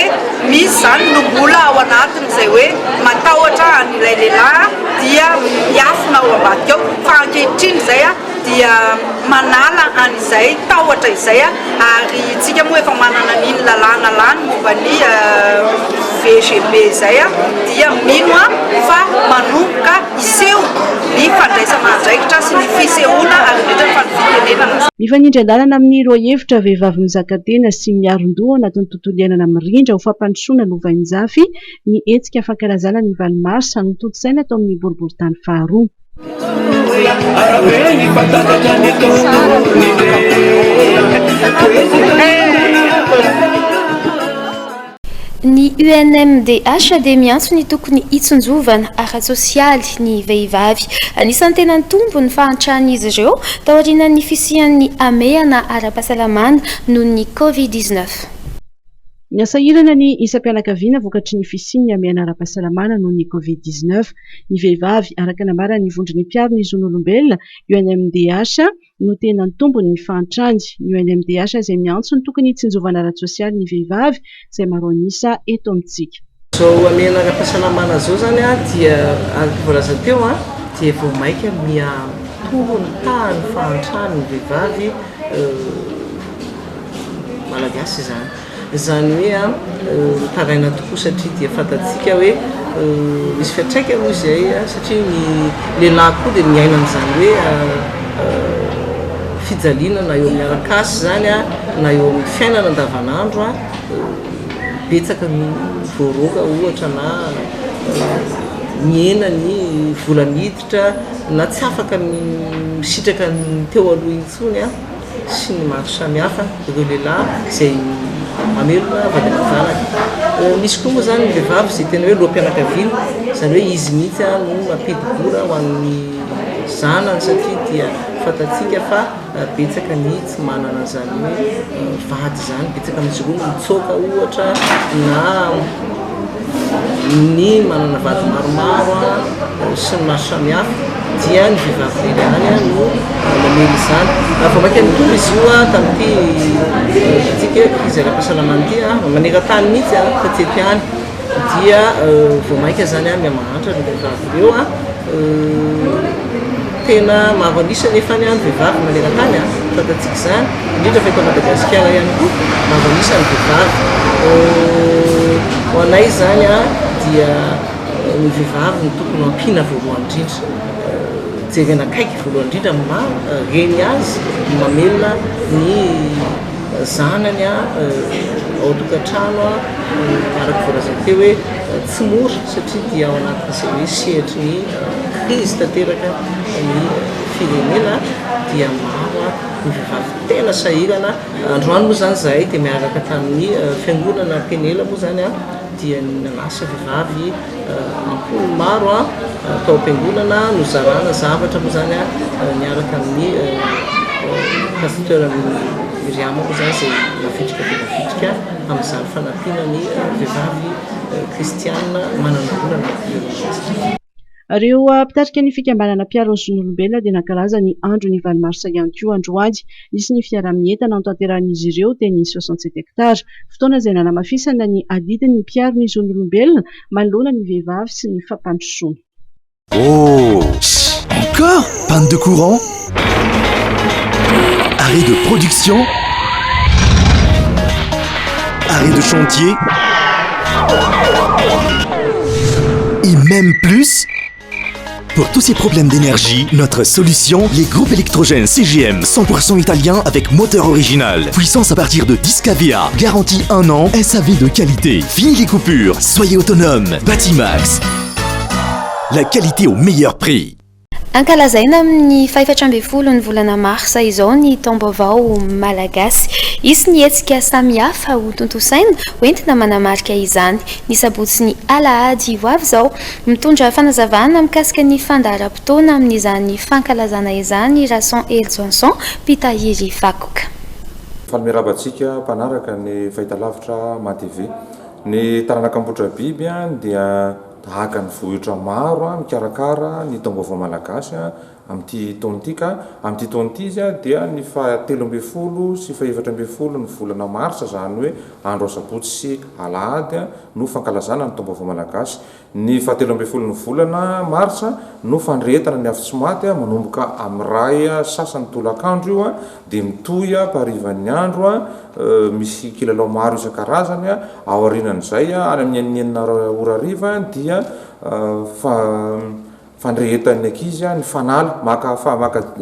V: misy izany lobola ao anatiny izay hoe matahotra an'ilay lehilahy dia miafina ao ambadika ao, fa ankehitriny izay dia manala an'izay tahotra izay ary tsika moa efa manana ny lalàna momba ny VGB izay dia mino fa manomboka iseho ny fandraisana andraikitra sy ny fisehoana ary indrindra fa ny fitenenana.
B: Mifanindry andalana amin'ny roa hevitra vehivavy mizakatena sy miaron-doha anatin'ny tontolo iainana mirindra ho fampandrosoana lovanjafy ny hetsika fankalazana ny Valomartsa no toto-tsaina tao amin'ny boriboritany faharoa.
A: Ny UNMDH dia miantso ny tokony hitsonjovana ara-tsosialy ny vehivavy. Anisan'ny tena nitombo ny fahantrahan'izy ireo tao aorian'ny fisian'ny amehana ara-pahasalamana noho ny COVID-19.
B: Ny asahirana ny isam-pianakaviana vokatry ny fisian'ny amehana ara-pahasalamana noho ny COVID-19. Ny vehivavy araka nambarana ny vondron'ny mpiaro ny zon'olombelona UNMDH no tena nitombo ny fahantrany. Ny UNMDH izay miantso ny tokony hitsinjovana ara-tsosialy ny vehivavy izay maro anisa eto amintsika.
W: Zao amehana ara-pahasalamana zao zany dia voalaza teo dia vao maika miatombo ny tahany fahantrany ny vehivavy malagasy izany. Izany hoe taraina tokoa satria dia fantatsika hoe misy fiantraika moa izay satria ny lehilahy koa dia miaina amin'izany hoe fijaliana na eo amin'ny arak'asy zany na eo amin'ny fiainana andavanandro betsaka ny voaroka ohatra na miena ny vola miditra na tsy afaka misitraka ny teo aloha intsony sy ny maro samihafa ireo lehilahy izay mamelona vadim-zanaka. Misy koa moa zany ny vehivavy izay tena hoe loha-mpianakaviana, izany hoe izy mihitsy no mampidi-bola ho an'ny zanany satria dia fantatsika fa betsaka ny tsy manana zany hoe vady zany, betsaka misy roa mitsoaka ohatra na ny manana vady maromaro sy ny maro samihafa dia ny vehivavy lehilahy no mamely izany. Fa maika mitombo izy io tamin'ity tsika izy ara-pahasalamana ity maneran-tany mihitsy tatsety any dia vao maika zany miamahantra ny vehivavy ireo tena maro anisa nefa ny vehivavy maneran-tany fantatsika izany indrindra fa eto Madagasikara ihany koa maro anisa ny vehivavy. Ho anay zany dia ny vehivavy ny tokony ampiana voalohany indrindra, jerena akaiky voalohany indrindra reny azy mamelona ny zanany ao tokantrano araka voalaza teo hoe tsy mora satria dia ao anatin'izay hoe sehatry ny krizy tanteraka ny firenena dia maro ny vehivavy tena sahirana. Androany moa zany zahay dia miaraka tamin'ny fiangonana Penela moa zany dia nanasa vehivavy ampolo maro tao am-piangonana no zarana zavatra moa zany miaraka amin'ny pasteur Miriam moa zany izay mafitrika amin'izany fanampiana ny vehivavy kristianina manana olana.
G: Ireo mpitarika ny fikambanana mpiaro ny zon'olombelona dia nankalaza ny andro ny 20 marsa ihany koa androany. Nisy ny fiara-mientana notanteran'izy ireo dia ny 67 hektara. Fotoana izay nanamafisana ny adidin'ny mpiaro ny zon'olombelona manoloana ny vehivavy sy ny fampandrosoana.
C: Oh, encore panne de courant, arrêt de production, arrêt de chantier et même plus. Pour tous ces problèmes d'énergie, notre solution, les groupes électrogènes CGM 100% italien avec moteur original. Puissance à partir de 10 kVA, garantie 1 an, SAV de qualité. Fini les coupures, soyez autonome. Batimax, la qualité au meilleur prix.
A: Ankalazaina amin'ny 14 ny volana marsa izao ny taom-baovao malagasy. Isy ny hetsika samihafa ho tontosaina hoentina manamarika izany. Ny sabotsy ny alahady ho avy izao mitondra fanazavana mikasika ny fandaharam-potoana amin'izany fankalazana izany Rason El Johnson mpitahiry vakoka.
D: Falmerabantsika mpanaraka ny fahitalavitra MATV. Ny taranaka ambotra biby dia tahaka ny vohitra maro mikarakara ny taom-baovao malagasy amin'ity taontika. Amin'ity taon'ity izy dia ny 13 sy 14 ny volana marsa zany hoe andro sabotsy sy alahady no fankalazana ny taom-baovao malagasy. Ny 13 ny volana marsa no fandrehetana ny afitsy-maty manomboka amin'ny ray sasany tolakandro io dia mitohy parivan'ny andro misy kilalao maro isan-karazany ao aorianan'izay any amin'ny enina ora hariva dia fandrehetan'ny ankizy ny fanaly maka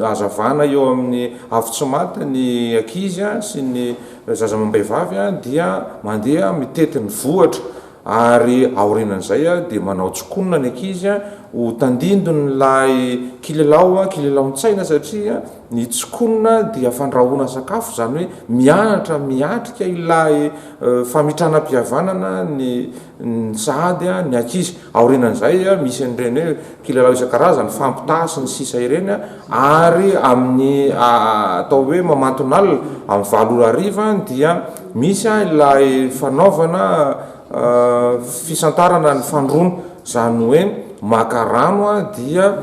D: hazavana eo amin'ny afitsy-maty ny ankizy sy ny zazamam-behivavy dia mandeha mitety ny vohatra ary aorianan'izay dia manao tsokonina ny ankizy ho tandindony lay kilalaon-tsaina satria ny tsokonina dia fandrahoana sakafo zany hoe mianatra miatrika ilay famitranam-pihavanana ny sahady ny ankizy. Aorianan'izay misy an'ireny hoe kilalao isan-karazany fampitasy ny sisa ireny ary amin'ny atao hoe mamanton'alina amin'ny 7 hariva dia misy ilay fanaovana fisantarana ny fandroana zany hoe maka rano dia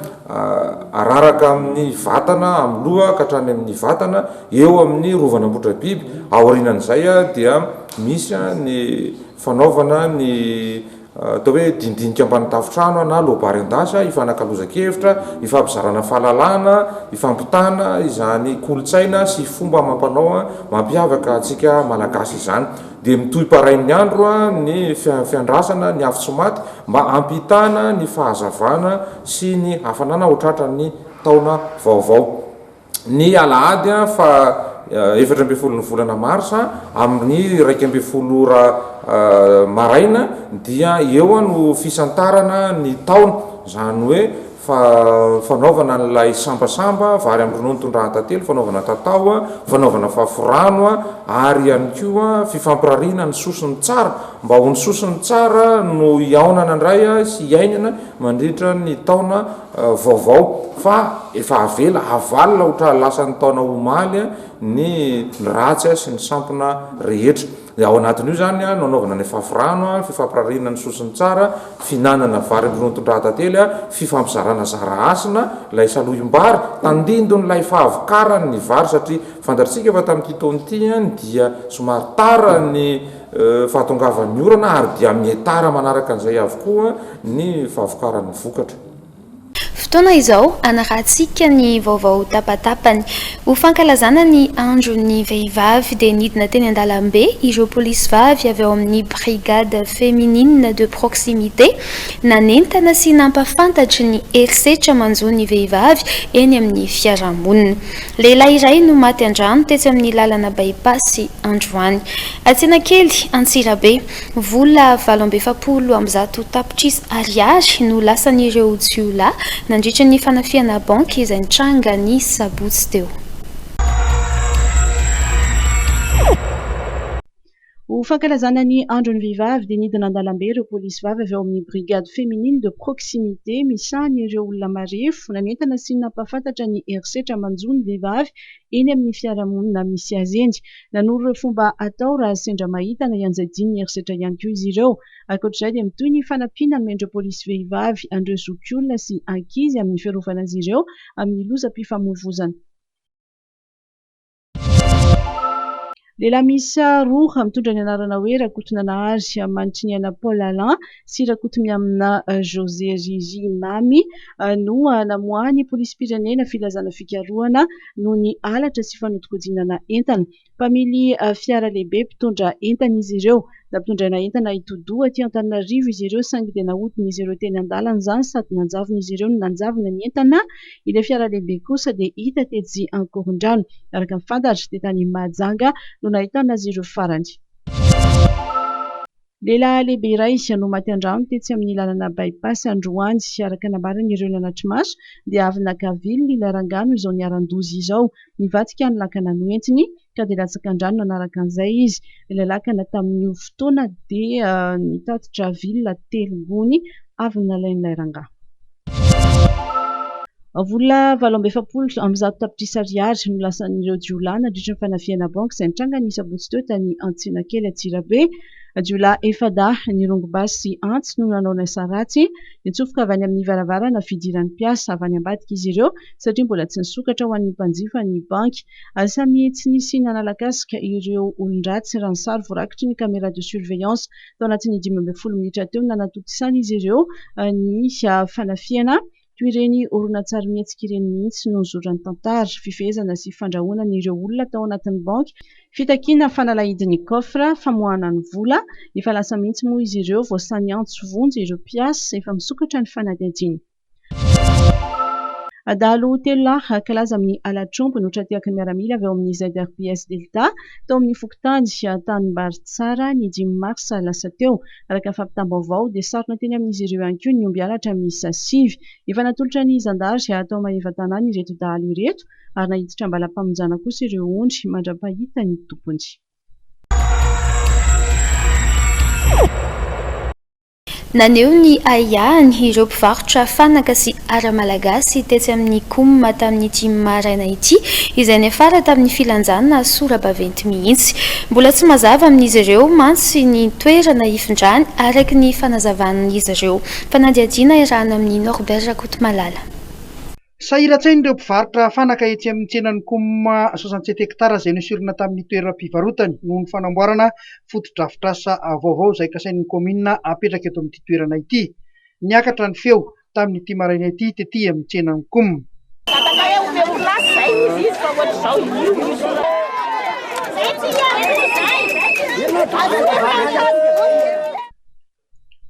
D: araraka amin'ny vatana amin'ny loha ka hatrany amin'ny vatana eo amin'ny rovan'ambotra biby. Aorianan'izay dia misy ny fanaovana ny atao hoe dindinika ambany tafontrano na lobary endasy ifanankalozan-kevitra, ifampizarana fahalalana, ifampitana izany kolotsaina sy fomba mampanao mampiavaka antsika malagasy izany. Dia mitohy parain'ny andro ny fiandrasana ny afitsy-maty mba ampitana ny fahazavana sy ny hafanana ho tratran'ny taona vaovao. Ny alahady 14 ny volana marsa amin'ny 12 ora maraina dia eo no fisantarana ny taona zany hoe fanaovana n'ilay sambasamba vary amin'ny ronono tondrahan-tantely, fanaovana tatao, fanaovana faforano ary ihany koa fifampirariana ny sosiny tsara mba ho ny sosiny tsara no iaonana indray sy iainana mandritra ny taona vaovao fa efa avela avalina otra lasan'ny taona omaly ny ratsy sy ny sampona rehetra. Ao anatin'io zany nanaovana ny faforano, fifampirariana ny sosiny tsara, finanana vary amin'ny ronono tondrahan-tantely, fifampizarana zara asina, lay salohim-bary, tandindony lay fahavokarany ny vary satria fantatritsika fa tamin'ity taon'ity dia somary tara ny fahatongavan'ny orana ary dia mietara manaraka an'izay avokoa ny fahavokaran'ny vokatra.
A: fotoana izao anarantsika ny vaovao tapatapany ho fankalazana ny andro ny vehivavy dia nidina teny an-dalambe ireo polisy vavy avy ao amin'ny brigade féminine de proximité nanentana sy nampafantatry ny herisetra manjo ny vehivavy eny amin'ny fiarahamonina. Lehilahy iray no maty an-drano tetsy amin'ny lalana Baipasy androany. Atsena kely Antsirabe vola 770 tapitrisa ariary no lasan'ireo jiolahy nandritra ny fanafiana banky izay nitranga ny sabotsy teo.
G: Ho fankalazana ny andron'ny vehivavy dia nidina an-dalambe ireo polisy vavy avy ao amin'ny brigade féminine de proximité misahana ireo olona marefo nanentana sy nampafantatra ny herisetra manjo ny vehivavy eny amin'ny fiarahamonina misy azy endy. Nanoro ireo fomba atao raha sendra mahita na ianjadiany ny herisetra ihany koa izy ireo. Ankoatr'izay dia mitoy ny fanampiana nomen'ireo polisy vehivavy andreo zokiolona sy ankizy amin'ny fiarovana azy ireo amin'ny lozam-pifamoivoizana. Lehilahy miisa roa mitondra ny anarana hoe Rakotona Nahary Manontiniana Paul Alain sy Rakotomiamina José Riri Mamy no namoahany polisim-pirenena filazana fikarohana no ny halatra sy fanodinkodinana entana. Mpamily fiara lehibe mpitondra entana izy ireo. Nampitondra entana itodoha aty Antananarivo izy ireo saingy dia nahodin'izy ireo teny an-dalana izany sady nanjavona izy ireo no nanjavona ny entana. Ilay fiara lehibe kosa dia hita tetsy Ankorondrano. Araka ny fantatra dia tany Mahajanga no nahitana azy ireo farany. Lehilahy lehibe iray no maty an-drano tetsy amin'ny lalana Baipasy androany. Araka nambarany ireo nanatry maso dia avy nakavily ilay rangano izao niaran-dozy izao. Nivadika ny lakana noentiny ka dia latsaka an-drano nanaraka an'izay izy. Ilay lakana tamin'io fotoana dia nitatitra villa telongony avy nalain'ilay rangahy. Vola 770 tapitrisa ariary no lasan'ireo jiolahy nandritra ny fanafiana banky izay nitranga ny sabotsy teo tany Antsinakely Antsirabe. Jiolahy efada ny rongobasy sy antsy no nanao nasaratsy. Nitsofoka avy any amin'ny varavarana fidiran'ny mpiasa avy any ambadika izy ireo satria mbola tsy nisokatra ho an'ny mpanjifa ny banky. Samy tsy nisy nanalakasika ireo olon-dratsy raha ny sary voarakitry ny caméra de surveillance tao anatin'ny 12 minitra teo nanatotosana izy ireo ny fanafiana toy ireny oronan-tsary mihetsika ireny mihitsy no nizorany tantara fifehezana sy fandrahoana ireo olona tao anatin'ny banky, fitakiana fanalahidin'ny coffre, famoahana ny vola. Efa lasa mihitsy moa izy ireo voasany antso vonjy ireo mpiasa efa misokatra ny fanadihadiana. Adalo telo lahy kalaza amin'ny alatrompo notrateaky ny miaramila avy ao amin'ny ZRPS Delta tao amin'ny fokotany Tanimbary Tsara ny 5 Mars lasa teo. Araka ny fampitam-baovao dia sarona teny amin'izy ireo ihany koa ny omby halatra miisa 5. Efa natolotra ny zandary atao maheva-tanàna ireto dahalo ireto ary nahiditra ambala-pamonjana kosa ireo ondry mandra-pahita ny tompony.
A: Naneo ny aiahany ireo mpivarotra fanaka sy ara-malagasy tetsy amin'ny Komma tamin'ny 5 maraina ity izay niafara tamin'ny filanjanana sora-baventy mihitsy. Mbola tsy mazava amin'izy ireo mantsy ny toerana hifindrany araky ny fanazavan'izy ireo. Fanadihadiana irahana amin'ny Norbert Rakotomalala.
E: Sahiran-tsainy ireo mpivarotra fanaka etsy amin'ny tsenan'ny Komma 67 hektara izay nosorina tamin'ny toeram-pivarotany noho ny fanamboarana foto-drafitrasa vaovao izay kasain'ny komina apetraka eto amin'ity toerana ity. Niakatra ny feo tamin'ity maraina ity tetỳ amin'ny tsenan'ny Komma.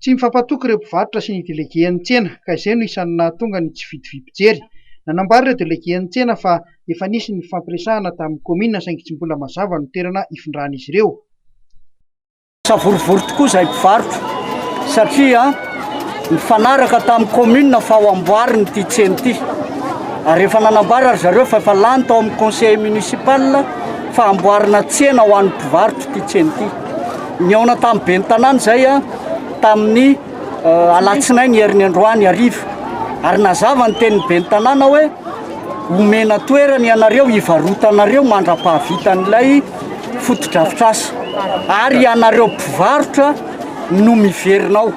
E: Tsy mifampatoky ireo mpivarotra sy ny delegean'ny tsena ka izay no isan'ny nahatonga ny tsy vidy vim-pijery. Nanambary ireo delegean'ny tsena fa efa nisy ny fampiresahana tamin'ny komina saingy tsy mbola mazava ny toerana ifindrahan'izy ireo.
F: Savorivory tokoa izay mpivarotra satria nifanaraka tamin'ny komina fa ho amboariny ity tsena ity. Ary efa nanambary ary zareo fa efa lany tao amin'ny conseil municipal fa amboarina tsena ho an'ny mpivarotra ity tsena ity. Niaona tamin'ny ben'ny tanàna izay tamin'ny alatsinainy herin'ny androany ariva ary nazava ny tenin'ny ben'ny tanàna hoe omena toerany ianareo hivarotanareo mandra-pahavitan'ilay foto-drafitrasa ary ianareo mpivarotra no miverinao.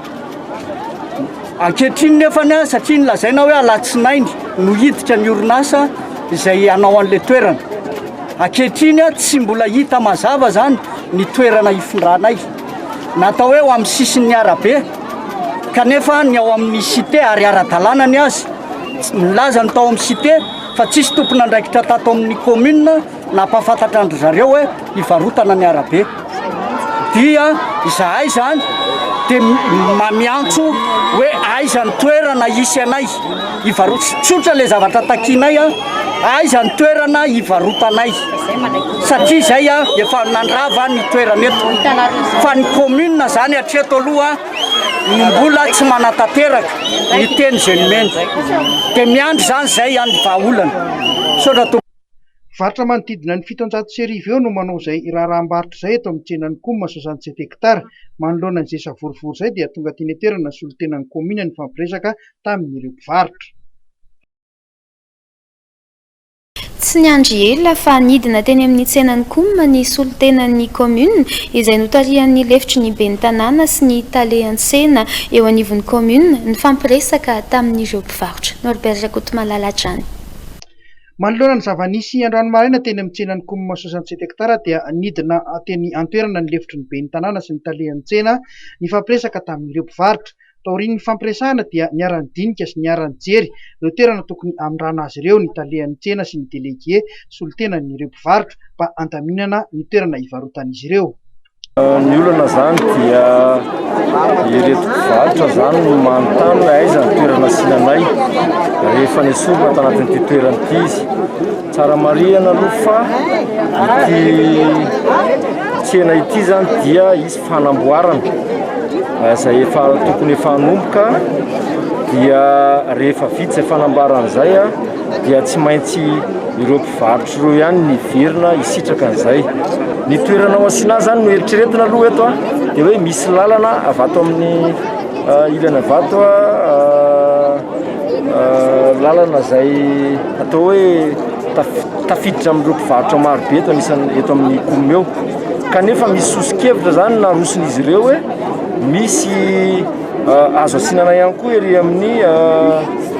F: Ankehitriny nefany satria nilazaina hoe alatsinainy no hiditra ny orinasa izay anao an'ilay toerana. Ankehitriny tsy mbola hita mazava zany ny toerana hifindranay. Natao hoe ho amin'ny sisin'ny arabe kanefa ny ao amin'ny cité ary ara-dalàna ny azy milaza ny tao amin'ny cité fa tsisy tompona andraikitra tato amin'ny commune nampafantatra andry zareo hoe hivarotana ny arabe dia izahay zany dia mamiantso hoe aiza ny toerana isy anay tsotra le zavatra takinay aiza ny toerana hivarotanay satria zay efa nandrava ny toerana eto fa ny commune zany hatreto aloha mbola tsy manatanteraka ny teny zenomena dia miandry zany zay andro vahaolana
E: varotra manodidina ny 700 eo no manao zay raharahambaritra zay eto amin'ny tsenan'ny Komma 67 hektara manoloana an'izay savorivory zay dia tonga teny toerana solotenan'ny commune ny fampiresaka tamin'ireo mpivarotra.
A: Tsy niandry ela fa nidina teny amin'ny tsenan'ny Komma ny solotenan'ny commune izay notarihan'ny lefitry ny ben'ny tanàna sy ny talehan-tsena eo anivon'ny commune ny fampiresaka tamin'ireo mpivarotra. Norbert Rakotomalalatrany.
E: Manoloana ny zava-nisy androany maraina teny amin'ny tsenan'ny Komma 67 hektara dia nidina teny antoerana ny lefitry ny ben'ny tanàna sy ny talehan-tsena ny fampiresaka tamin'ireo mpivarotra. Taorian'ny fampiresahana dia niarany dinika sy niarany jery ireo toerana tokony amrana azy ireo ny talehan'ny tsena sy ny délégué solotenan'ireo mpivarotra mba andaminana ny toerana hivarotan'izy ireo.
H: Ny olana zany dia ireto mpivarotra zany manontany aiza ny toerana sinanay rehefa ny sorona tanatin'ity toerana ity izy. Tsara marihana aloha fa ity tsena ity zany dia izy fanamboarana izay efa tokony efa hanomboka dia rehefa vita izay fanamboaran'izay dia tsy maintsy ireo mpivarotra ireo ihany ny verina hisitraka an'izay. Ny toerana ao asiana zany no eritreretina aloha eto dia hoe misy lalana avato amin'ny ilany avato lalana izay atao hoe tafiditra amin'ireo mpivarotra marobe eto amin'ny Komma eo kanefa misy sosikevitra zany narosin'izy ireo hoe misy azo asinana ihany koa ery amin'ny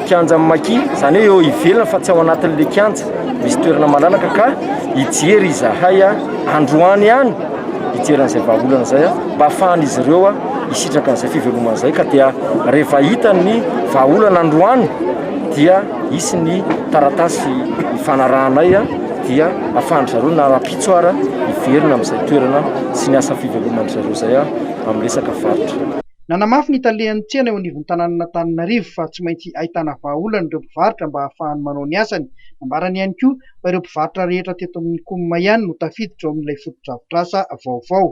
H: kianja Maki zany hoe eo ivelana fa tsy ao anatin'le kianja misy toerana malalaka ka hijery izahay androany ihany hijeran'izay vahaolana zay mba ahafahan'izy ireo hisitraka an'izay fiveloman'izay ka dia rehefa hita ny vahaolana androany dia isy ny taratasy ifanarahanay dia ahafahan'ry zareo na rapitsoara hiverina amin'izay toerana sy ny asa fiveloman'ry zareo zay amin'ny resaka varotra.
E: Nanamafy ny talehan'ny tsena eo anivon'ny tanàn'Antananarivo fa tsy maintsy ahitana vahaolana ireo mpivarotra mba ahafahany manao ny asany. Nambarany ihany koa fa ireo mpivarotra rehetra teto amin'ny Komma ihany no tafiditra ao amin'ilay fotodrafitrasa vaovao.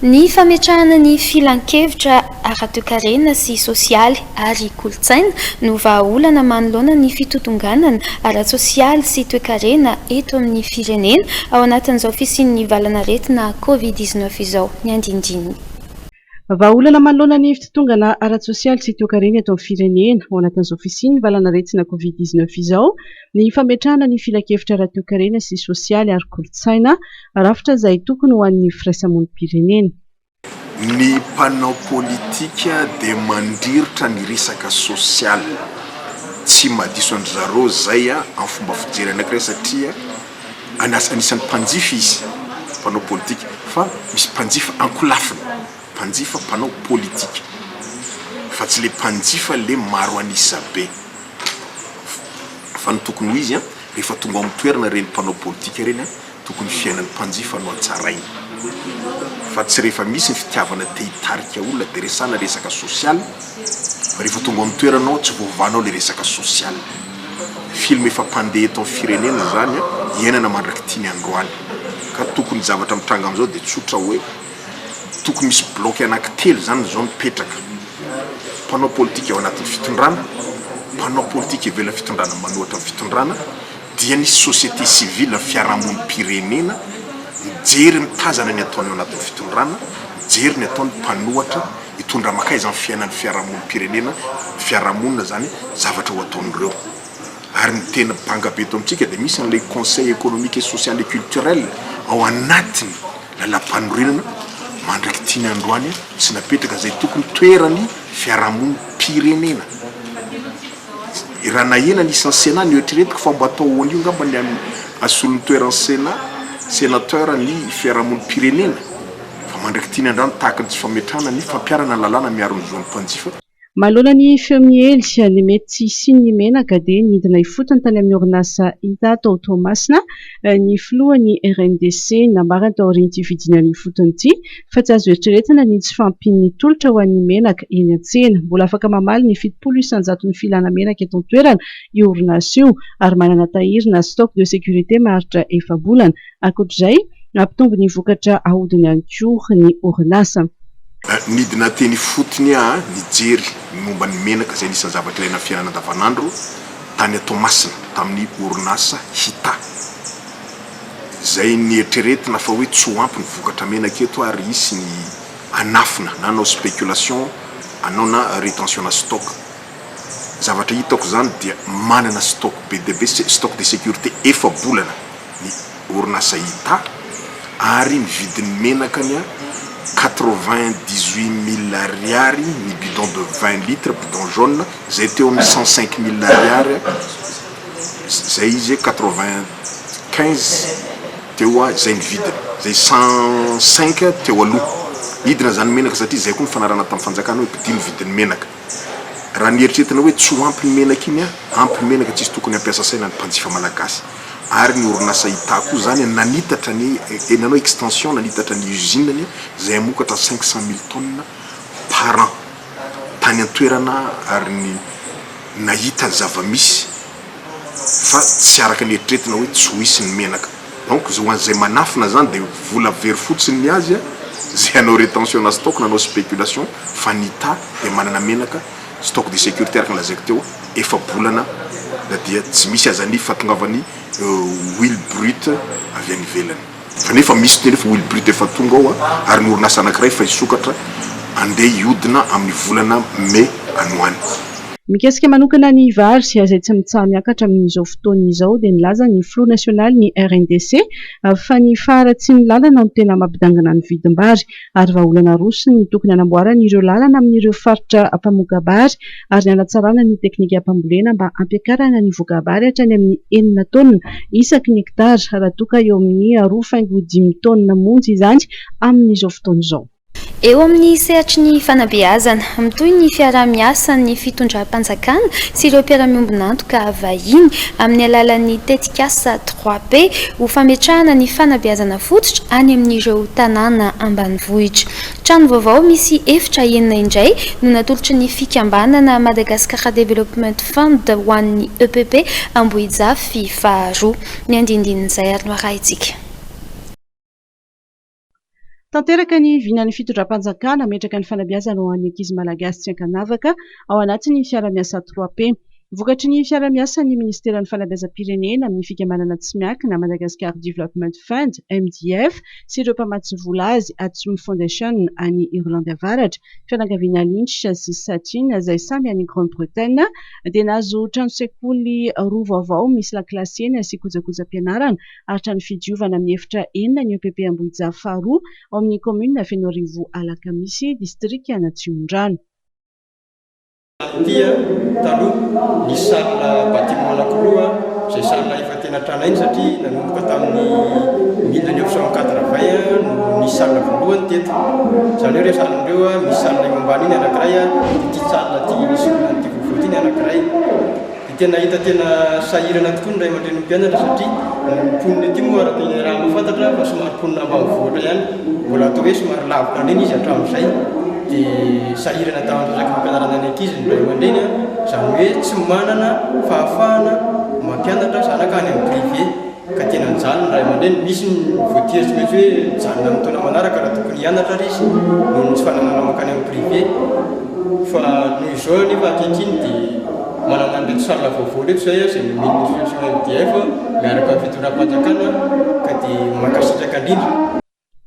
A: Ny fametrahana ny filan-kevitra ara-toekarena sy sosialy ary kolotsaina no vahaolana manoloana ny fitotonganana ara-tsosialy sy toekarena eto amin'ny firenena ao anatin'izao fisian'ny valanaretina Covid-19 izao ny andindininy.
G: Vahaolana manoloana ny fitotongana ara-tsosialy sy toekarena eto amin'ny firenena ao anatin'izao fisian'ny valanaretina Covid-19 izao ny fametrahana ny filan-kevitra ara-toekarena sy sosialy ary kolotsaina rafitra izay tokony ho an'ny firaisamonim-pirenena.
I: Ny mpanao politika dia mandriritra ny resaka sosialy tsy madiso andry zareo zay amin'ny fomba fijery anankiray satria anisan'ny mpanjifa izy mpanao politika fa misy mpanjifa ankolafina mpanjifa mpanao politika fa tsy le mpanjifa le maro anisa be fa ny tokony ho izy rehefa tonga amin'ny toerana reny mpanao politika reny tokony fiainan'ny mpanjifa no atsarainy fa tsy rehefa misy ny fitiavana te hitarika olona dia resana resaka sosialy rehefa tonga amin'ny toeranao tsy voavanao le resaka sosialy. Film efa mpandeha eto amin'ny firenena zany iainana mandraky tiany androany ka tokony zavatra mitranga amin'izao dia tsotra hoe tokony misy bloky anankitelo zany zao mipetraka mpanao politika ao anatin'ny fitondrana mpanao politika ivelany fitondrana manohatra amin'ny fitondrana dia nisy société civile fiarahamonim-pirenena mijery mitazana ny ataony ao anatin'ny fitondrana mijery ny ataony mpanohatra hitondra makaiza amin'ny fiainan'ny fiarahamonim-pirenena fiarahamonina zany zavatra ho ataon'ireo ary ny tena banga be eto amintsika dia misy an'ilay conseil économique et social et culturel ao anatiny lalam-panorenana mandraky tiany androany sy napetraka zay tokony toerany fiarahamonim-pirenena raha nahena nisan'ny sénat ny oetreretiko fa mba atao hoan'io ngamba ny asolo ny toeran'ny sénat sénateur ny fiarahamonim-pirenena fa mandraky tiany androany tahaka ny tsy fametrahana ny fampiarana lalàna miaro ny zoan'ny mpanjifa.
G: Mahalona ny feo miely ny mety sy ny menaka dia nidina ifotony tany amin'ny orinasa ita tao Toamasina ny filohan'ny RNDC nambarany tao aorian'ity vidina ny fotony ity fa tsy azo eritreretina ny tsy fampin'ny tolotra ho an'ny menaka eny an-tsena. Mbola afaka mamaly ny 700 ny filana menaka eto an-toerana io orinasa io ary manana tahirina stock de sécurité maharitra 4 bolana. Ankoatr'izay mampitombo ny vokatra ahodiny ihany koa ny orinasa.
I: Nidina teny fotony nijery momba ny menaka izay nisan'ny zavatra ilaina fiainana andavanandro tany Toamasina tamin'ny orinasa Hita. Izay nieritreretina fa hoe tsy ho ampy ny vokatra menaka eto ary isy ny anafina na anao spéculation anao na rétention na stock. Zavatra hitako zany dia manana stock BDB stock de sécurité 4 bolana ny orinasa Hita ary ny vidin'ny menaka ny 98 000 ariary ny bidon de 20 litres bidon jaune zay teo amin'ny 105 000 ariary zay izy 95 teo zay ny vidiny zay 105 teo aloha hidina zany menaka satria zay koa ny fanarana tamin'ny fanjakana hoe bidiny vidin'ny menaka raha nieritreretina hoe tsy ho ampy ny menaka iny ampy menaka tsisy tokony hampiasa saina ny mpanjifa malagasy ary ny orinasa Hita koa zany nanitatra ny nanao extension nanitatra ny usine zay amokatra 500 000 tonnes par an tany an-toerana ary ny nahita ny zavamisy fa tsy araka ny eritreretina hoe tsy ho hisy ny menaka. Donc zay manafina zany dia vola very fotsiny ny azy zay anao rétention na stock nanao spéculation fa ny Hita dia manana menaka stock de sécurité araka lazaiko teo 4 bolana da dia tsy misy aza ny fatongavany huile brute avy any ivelany fa nefa misy teny fa huile brute efa tonga ao ary ny orinasa anankiray fa isokatra andeha iodina amin'ny volana mai anoany.
G: Mikasika manokana ny vary izay tsy mitsaha miakatra amin'izao fotoana izao dia nilaza ny Front National ny RNDC fa ny faharatsy ny lalana no tena mampidangana ny vidim-bary ary vahaolana roso ny tokony hanamboarana ireo lalana amin'ireo faritra mpamoka-bary ary ny hanatsarana ny teknika ampambolena mba hampiakarana ny voka-bary hatrany amin'ny 9 taonina isaky ny hektara raha toka eo amin'ny 2.5 taonina monja izany amin'izao fotoana izao.
A: Eo amin'ny sehatry ny fanabeazana mitoy ny fiarah-miasa ny fitondram-panjakana sy ireo mpiara-miombona antoka vahiny amin'ny alalan'ny tetikasa 3P ho fametrahana ny fanabeazana fototra any amin'ireo tanàna ambanivohitra. Trano vaovao misy efitra enina indray no natolotra ny fikambanana Madagascar Development Fund ho an'ny EPP Ambohijafy faharoa. Ny andindin'izay ary noarahintsika.
G: Tanteraka ny vinan'ny fitondram-panjakana metraka ny fanabeazana ho an'ny ankizy malagasy tsy ankanavaka ao anatin'ny fiarah-miasa 3P. Vokatry ny fiarah-miasa ny Ministeran'ny Fanabeazam-pirenena amin'ny fikambanana tsy miankina Madagascar Development Fund MDF sy ireo mpamatsy vola azy Atsum Foundation any Irlande Avaratra, fianakaviana Lynch sy Satin izay samy any Grande-Bretagne dia nahazo trano sekoly roa vaovao misy lakilasy eny sy kojakoja-pianarana ary trano fidiovana amin'ny efitra enina ny EPP Ambohijafy faharoa ao amin'ny commune Fenoarivo Alakamisy district Anatsimondrano.
J: Dia taloha ny salle bâtiment anankiroa izay salle efa tena tranainy satria nanomboka tamin'ny 1980 no ny salle voalohany teto. Izany hoe ireo salle ireo misy salle ambany iny anankiray ity salle ity misy olona ity vovoty iny anankiray. Dia tena hita tena sahirana tokoa ny ray aman-dren'ny mpianatra satria ny ponina ity moa araka ny raha mahafantatra fa somary ponina ambanivohitra ihany mbola atao hoe somary lavitra indrindra izy hatramin'izay. Dia sahirana tamin'ny resaky fampianarana ny ankizy ny ray aman-dreny izany hoe tsy manana fahafahana mampianatra zanaka any amin'ny privé ka tena nijanona ny ray aman-dreny misy ny voatery tsy maintsy hoe mijanona amin'ny taona manaraka raha tokony hianatra izy noho ny tsy fananana makany amin'ny privé fa noho izao nefa ankehitriny dia manana an'ireto salle vaovao reto izay izay ministre MDF miaraka amin'ny fitondram-panjakana ka dia mankasitraka indrindra.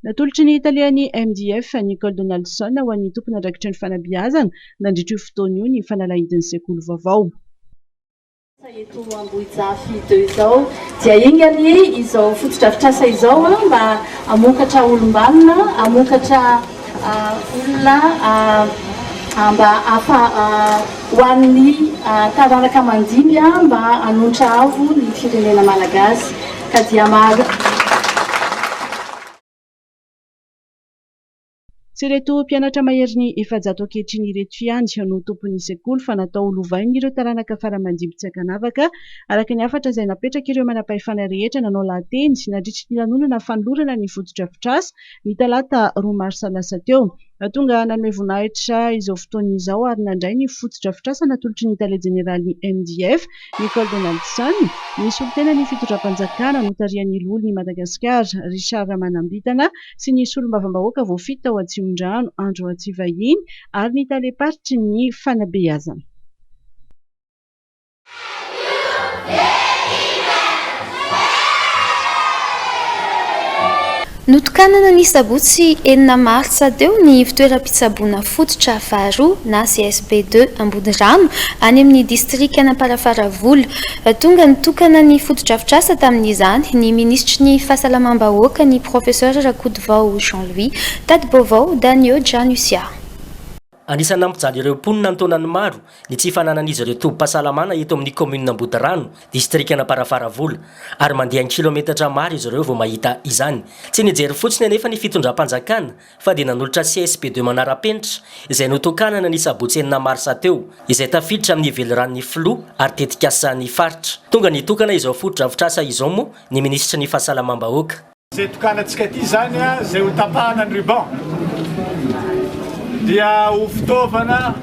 G: Natolotry ny italiany MDF Nicole Donaldson ho an'ny tompony andraikitry ny fanabeazana nandritra io fotoana io ny fanalahidin'ny sekoly vaovao.
K: Eto Ambohijafy teo izao dia ingany izao fotodrafitrasa izao mba hamokatra olombalona, hamokatra olona mba hafa ho an'ny taranaka mandimby mba hanontra avo ny firenena malagasy ka dia
G: Tsy ireto mpianatra maherin'ny efajato ankehitriny ireto ihany no tompon'ny sekoly fa natao lovainy ireo taranaka fara-mandimby tsy ankanavaka araka ny hafatra izay napetraka ireo manam-pahefana rehetra nanao lahateny nandritry ny lanonana fanolorana ny foto-drafitrasa ny talata 2 marsa lasa teo. Tonga nanome voninahitra izao fotoan'izao ary nandray ny foto-drafitrasa natolotry ny tale jeneraly MDF Nicole Donaldson ny solon-tena ny fitondram-panjakana notarian'ny lolon'i Madagasikara Richard Manambitana sy ny solom-bavam-bahoaka voafito tao Atsimondrano andro Atsivahiny ary ny taleparitry ny fanabeazana.
A: Notokanana ny sabotsy 9 martsa teo ny fitoeram-pitsaboana fototra faharoa na CSB2 Ambodindrano any amin'ny distrika Anamparafara-Volo. Tonga nitokana ny foto-drafitrasa tamin'izany ny ministry ny fahasalamam-bahoaka ny professeur Rakotovao Jean-Louis tady Bovao Danio Janusia.
L: Anisany nampijaly ireo mponina antonany maro ny tsy fananan'izy ireo tobim-pahasalamana eto amin'ny commune Ambodirano, distrika Anamparafara-Volo ary mandeha ny kilometatra maro izy ireo vao mahita izany. Tsy nijery fotsiny anefa ny fitondram-panjakana fa dia nanolotra CSP2 manara-penitra izay notokanana ny sabotsy 9 marsa teo izay tafiditra amin'ny ivelran'ny filoha ary tetikasa-ny faritra. Tonga nitokana izao foto-drafitrasa izao moa ny ministra ny fahasalamam-bahoaka.
M: Izay tokanantsika ity zany izay ho tapahana ny ruban dia ho fitaovana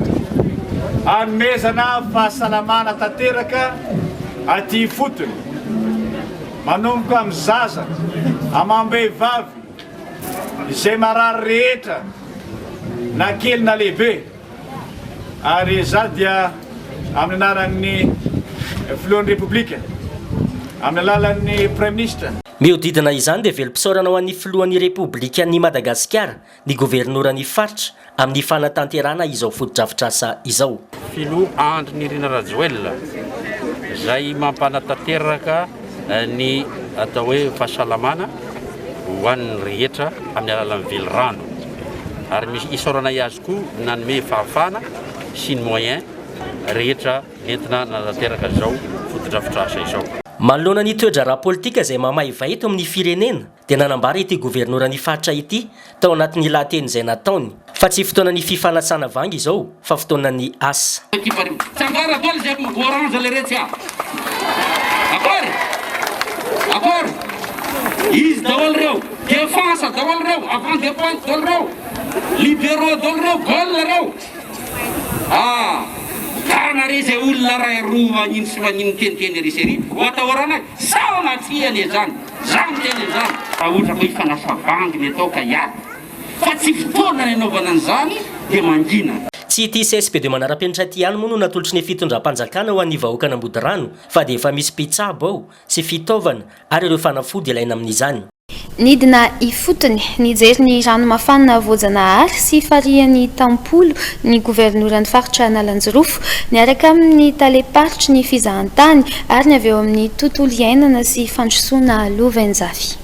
M: hanomezana fahasalamana tanteraka aty fotony manomboka amin'ny zaza amam-behivavy izay marary rehetra na kely na lehibe ary za dia amin'ny anaran'ny filohan'ny republika amin'ny alalan'ny prime ministre.
L: Mihodidina izany dia velom-pisaorana ho an'ny filohan'ny republikan'i Madagasikara ny governoran'ny faritra amin'ny fanatanterana izao foto-drafitrasa izao.
N: Filoha Andry Nirina Rajoelina izay mampanatanteraka ny atao hoe fahasalamana ho an'ny rehetra amin'ny alalan'ny velorano ary misy isaorana azy koa nanome fahafana sy ny moyen rehetra entina nanatanteraka izao foto-drafitrasa izao.
L: Manoloana ny toetra ara-politika izay mamaiva eto amin'ny firenena dia nanambara ity governoran'ny faritra ity tao anatin'ny lahateny izay nataony fa tsy fotoanan'ny fifanasana vangy izao fa fotoanan'ny asa.
X: Izy daholo reo, defensa daholo reo, avant de pointe daholo reo, libéraux daholo reo, gol reo. Kana re zay olona ray roa magnino sy magnino teniteny resery ohatahorana saona tiany zany zany teny zany ohatra hoe ifanasa vangy ny atao ka iaty fa tsy fotoana ny anaovana an'izany dia mangina.
L: Tsy ity CSP2 manara-penitra ty ihany moa no natolotry ny fitondram-panjakana ho an'ny vahoaka Ambodirano fa dia efa misy mpitsabo ao sy fitaovana ary ireo fanafody ilaina amin'izany.
A: Nidina ifotony nijery ny ranomafana Voajanahary sy farihan'ny Tampolo ny governoran'ny faritra Analanjorofo niaraka amin'ny taleparitry ny fizahantany ary ny avy eo amin'ny tontolo iainana sy fandrosoana Lovenjafy.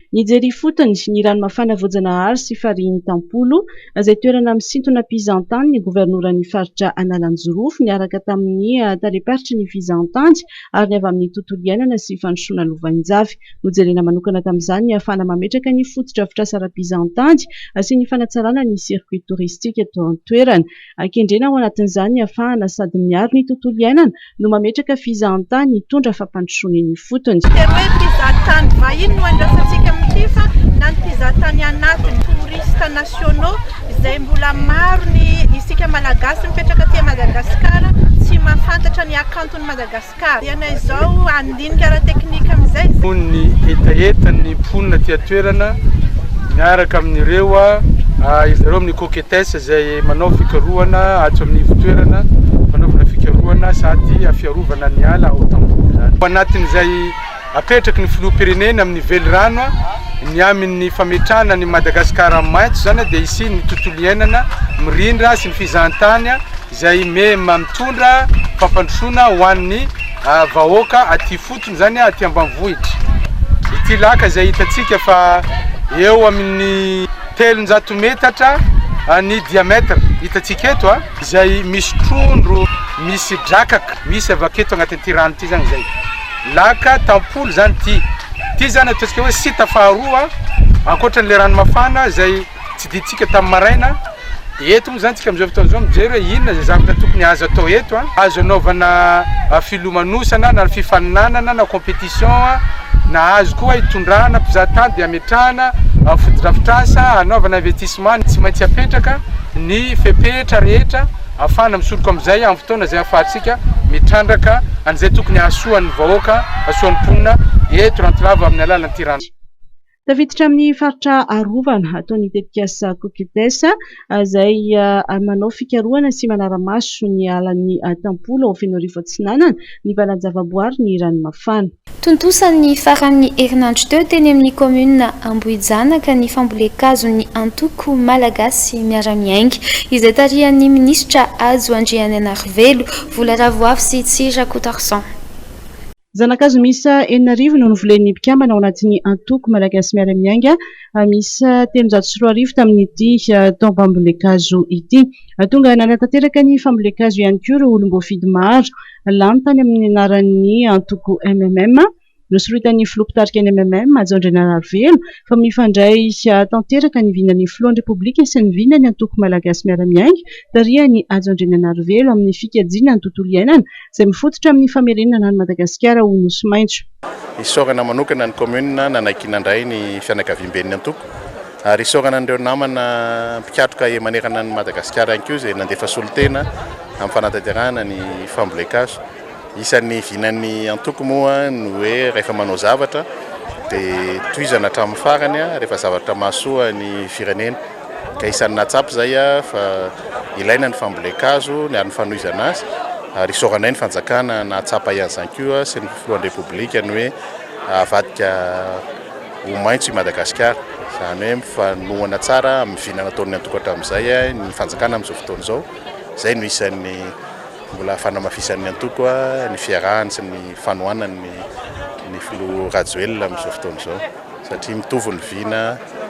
G: Nijery fotony ny ranomafana Voajanahary sy farihan'ny Tampolo izay toerana misintona mpizahantany ny governoran'ny faritra Analanjorofo niaraka tamin'ny taleparitry ny fizahantany ary ny avy amin'ny tontolo iainana sy fandrosoana Lovenjafy. Nojerena manokana tamin'izany ny ahafahana mametraka ny foto-drafitrasa ara-mpizahantany sy ny fanatsarana ny circuit touristique eto an-toerana. Akendrena ao anatin'izany ny ahafahana sady miaro ny tontolo iainana no mametraka fizahantany hitondra fampandrosoana ny fotony.
Y: Mpizahatany vahiny no andrasantsika fa na ny mpizahatany anatin'ny touriste nationaux izay mbola maro ny isika malagasy mipetraka aty Madagasikara tsy mahafantatra ny akantony Madagasikara. Iana izao andinika ara-teknika amin'izay.
M: Ny etaetan'ny mponina ty toerana miaraka amin'ireo izy ireo amin'ny koketesa izay manao fikarohana ato amin'ny fitoerana fanaovana fikarohana sady afiarovana ny ala ao Tampolo zany. Anatin'izay apetraky ny filoham-pirenena amin'ny velorano ny amin'ny fametrahana ny Madagasikara maitso zany dia isi ny tontolo iainana mirindra sy ny fizahantany izay mitondra fampandrosoana ho an'ny vahoaka aty fotony zany aty ambanivohitra. Ity laka izay hitantsika fa eo amin'ny 300 metatra ny diamètre hitantsika eto izay misy trondro misy drakaka misy avaketo agnatin'ity rano ity zany zay. Laka Tampolo zany ty zany ataontsika hoe sita faharoa ankoatran'le ranomafana izay tsy ditsika tamin'ny maraina eto moa zany tsika am'izao fotoana zao mijery hoe inona zay zavatra tokony azo atao eto azo anaovana filomanosana na fifaninanana na compétition na azo koa hitondrana mpizahatany dia ametrahana fotodrafitrasa anaovana investissement tsy maintsy apetraka ny fepetra rehetra afana misoroka am'izay amin'ny fotoana zay afahantsika mitrandraka an'izay tokony ahasoan'ny vahoaka asoan'ny mponina eto rantilava amin'ny alalan'ny tirana
G: tafiditra amin'ny faritra arovana ataony tetikasa kokitesa izay manao fikarohana sy manara-maso ny alan'ny tampolo ao Fenorivo Atsinanana ny valan-javaboary ny ranomafana.
A: Tontosan'ny faran'ny herinandro teo teny amin'ny komuna Ambohijanaka ny fambolekazon'ny antoko malagasy miara-miainga izay tarihan'ny minisitra Azo Andriananarivelo vola ravoafy sy Tsira Kotarsan.
G: Zanakazo misa 4 no novolen'ny mpikambana ao anatin'ny antoko malagasy miara-miainga misa 304 tamin'ity taom-pambolekazo ity. Tonga nanatanteraka ny fambolekazo ihany koa ireo olom-boafidy maro lany tany amin'ny anaran'ny antoko MMM nosorotan'ny filoha-pitarika ny MMM Azo Andriananarivelo fa mifandray tanteraka ny vinan'ny filohan'ny repoblika sy ny vinan'ny antoko malagasy miara-miainga tarihan'ny Azo Andriananarivelo amin'ny fikajiana ny tontolo iainana izay mifototra amin'ny famerenana ny Madagasikara ho nosy maitso.
O: Isorana manokana ny komuna nanaikinandray ny fianakaviam-ben'ny antoko ary isorana an'ireo namana mpikatroka manerana ny Madagasikara ihany koa izay nandefa solotena amin'ny fanatanterahana ny fambolekazo. Isan'ny vinan'ny antoko moa no hoe rehefa manao zavatra dia tohizana hatramin'ny farany rehefa zavatra mahasoa ny firenena ka isan'ny natsapy zay fa ilaina ny fambolekazo ny ary ny fanohizana azy ary isoranay ny fanjakana nahatsapa ihany izany koa sy ny filohan'ny repoblika ny hoe avadika ho maitso i Madagasikara izany hoe mifanohana tsara amin'ny vinana ataon'ny antoko hatramin'izay ny fanjakana amin'izao fotoana izao izay no isan'ny mbola fanamafisan'ny antoko ny fiarahany sy ny fanohanany ny filoha Rajoelina amin'izao fotoana izao satria mitovy ny vina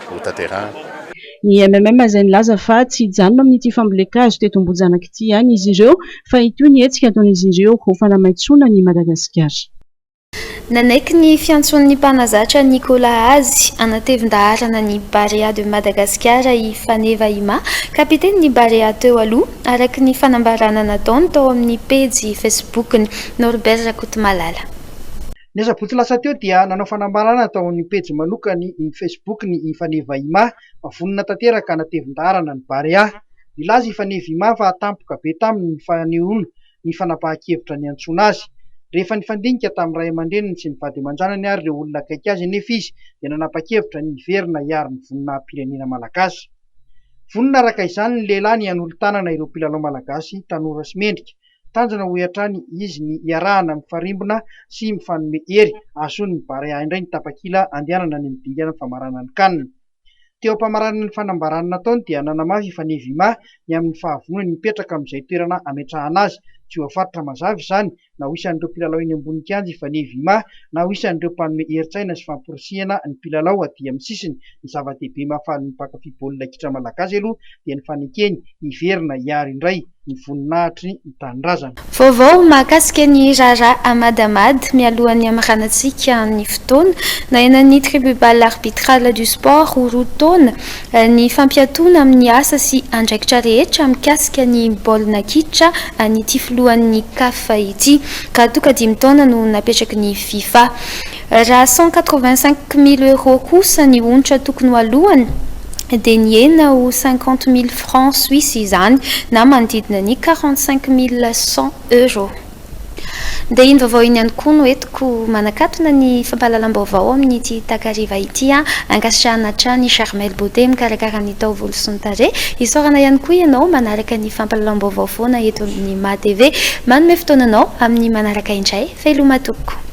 O: ho tanterahana.
G: Ny MMM izay nilaza fa tsy hijanona amin'ity fambolekazo teto Ambohijanaka ity ihany izy ireo fa itoy ny hetsika ataon'izy ireo ho fanamaitsoana ny Madagasikara.
A: Nanaiky ny fiantson'ny mpanazatra Nicolas Azy anatevin-daharana ny Barea de Madagasikara i Faneva Ima kapiteny ny Barea teo aloha araka ny fanambarana nataony tao amin'ny pejy Facebook-ny Norbert Rakotomalala.
E: Ny sabotsy lasa teo dia nanao fanambarana tao amin'ny pejy manokany ny Facebook-ny i Faneva Ima mavonina tanteraka anatevin-daharana ny Barea. Nilaza i Faneva Ima fa tampoka be taminy fanehoana ny fanapahan-kevitra ny antsoina azy. Rehefa nifandinika tamin'ny ray aman-dreniny sy ny vady aman-janany ary ireo olona akaiky azy nefa izy dia nanapa-kevitra ny hiverina hiaro ny voninahim-pirenena malagasy. Vonina araka izany ny lehilahy ny hanolo-tanana ireo mpilalao malagasy tanora sy mendrika. Tanjona ho hiatrany izy ny hiarahana mifarimbona sy mifanome hery ahazon'ny Barea indray ny tapakila andehanana ny midingana ny famarana ny kanina. Teo am-pamarana ny fanambarana nataony dia nanamafy i Faneva Ima ny amin'ny fahavonony mipetraka amin'izay toerana ametrahana azy. Tsy ho afaritra mazava izany na ho isan'ireo mpilalao eny ambony kianja i Faneva Ima na ho isan'ireo mpanome herin-tsaina sy famporisihana ny mpilalao aty amin'ny sisiny. Ny zava-dehibe mahafaly ny mpankafy baolina kitra malagasy aloha dia ny fanekeny hiverina hiaro indray ny voninahitry ny tanindrazana.
A: Vaovao mahakasika ny Rara Amadamady mialohan'ny amaranantsika ny fotoana na enan'ny tribunal arbitral du sport ho roa taona ny fampiatoana amin'ny asa sy andraikitra rehetra mikasika ny baolina kitra nyty filohan'ny CAF ity ka toka 5 taona no napetraky ny FIFA. Raha 185 000 € kosa ny onitra tokony alohany dia niena ho 50 000 francs suisse izany na manodidina ny 45 100 €. Dia iny vaovao iny ihany koa no entiko manakatona ny fampahalalam-baovao amin'ity takariva ity ankasitrahana hatrany Charmel Beauté mikarakara ny taovolo sy ny tarehy. Isaorana ihany koa ianao manaraka ny fampahalalam-baovao foana eto amin'ny MATV manome fotoananao amin'ny manaraka indray felomatoko.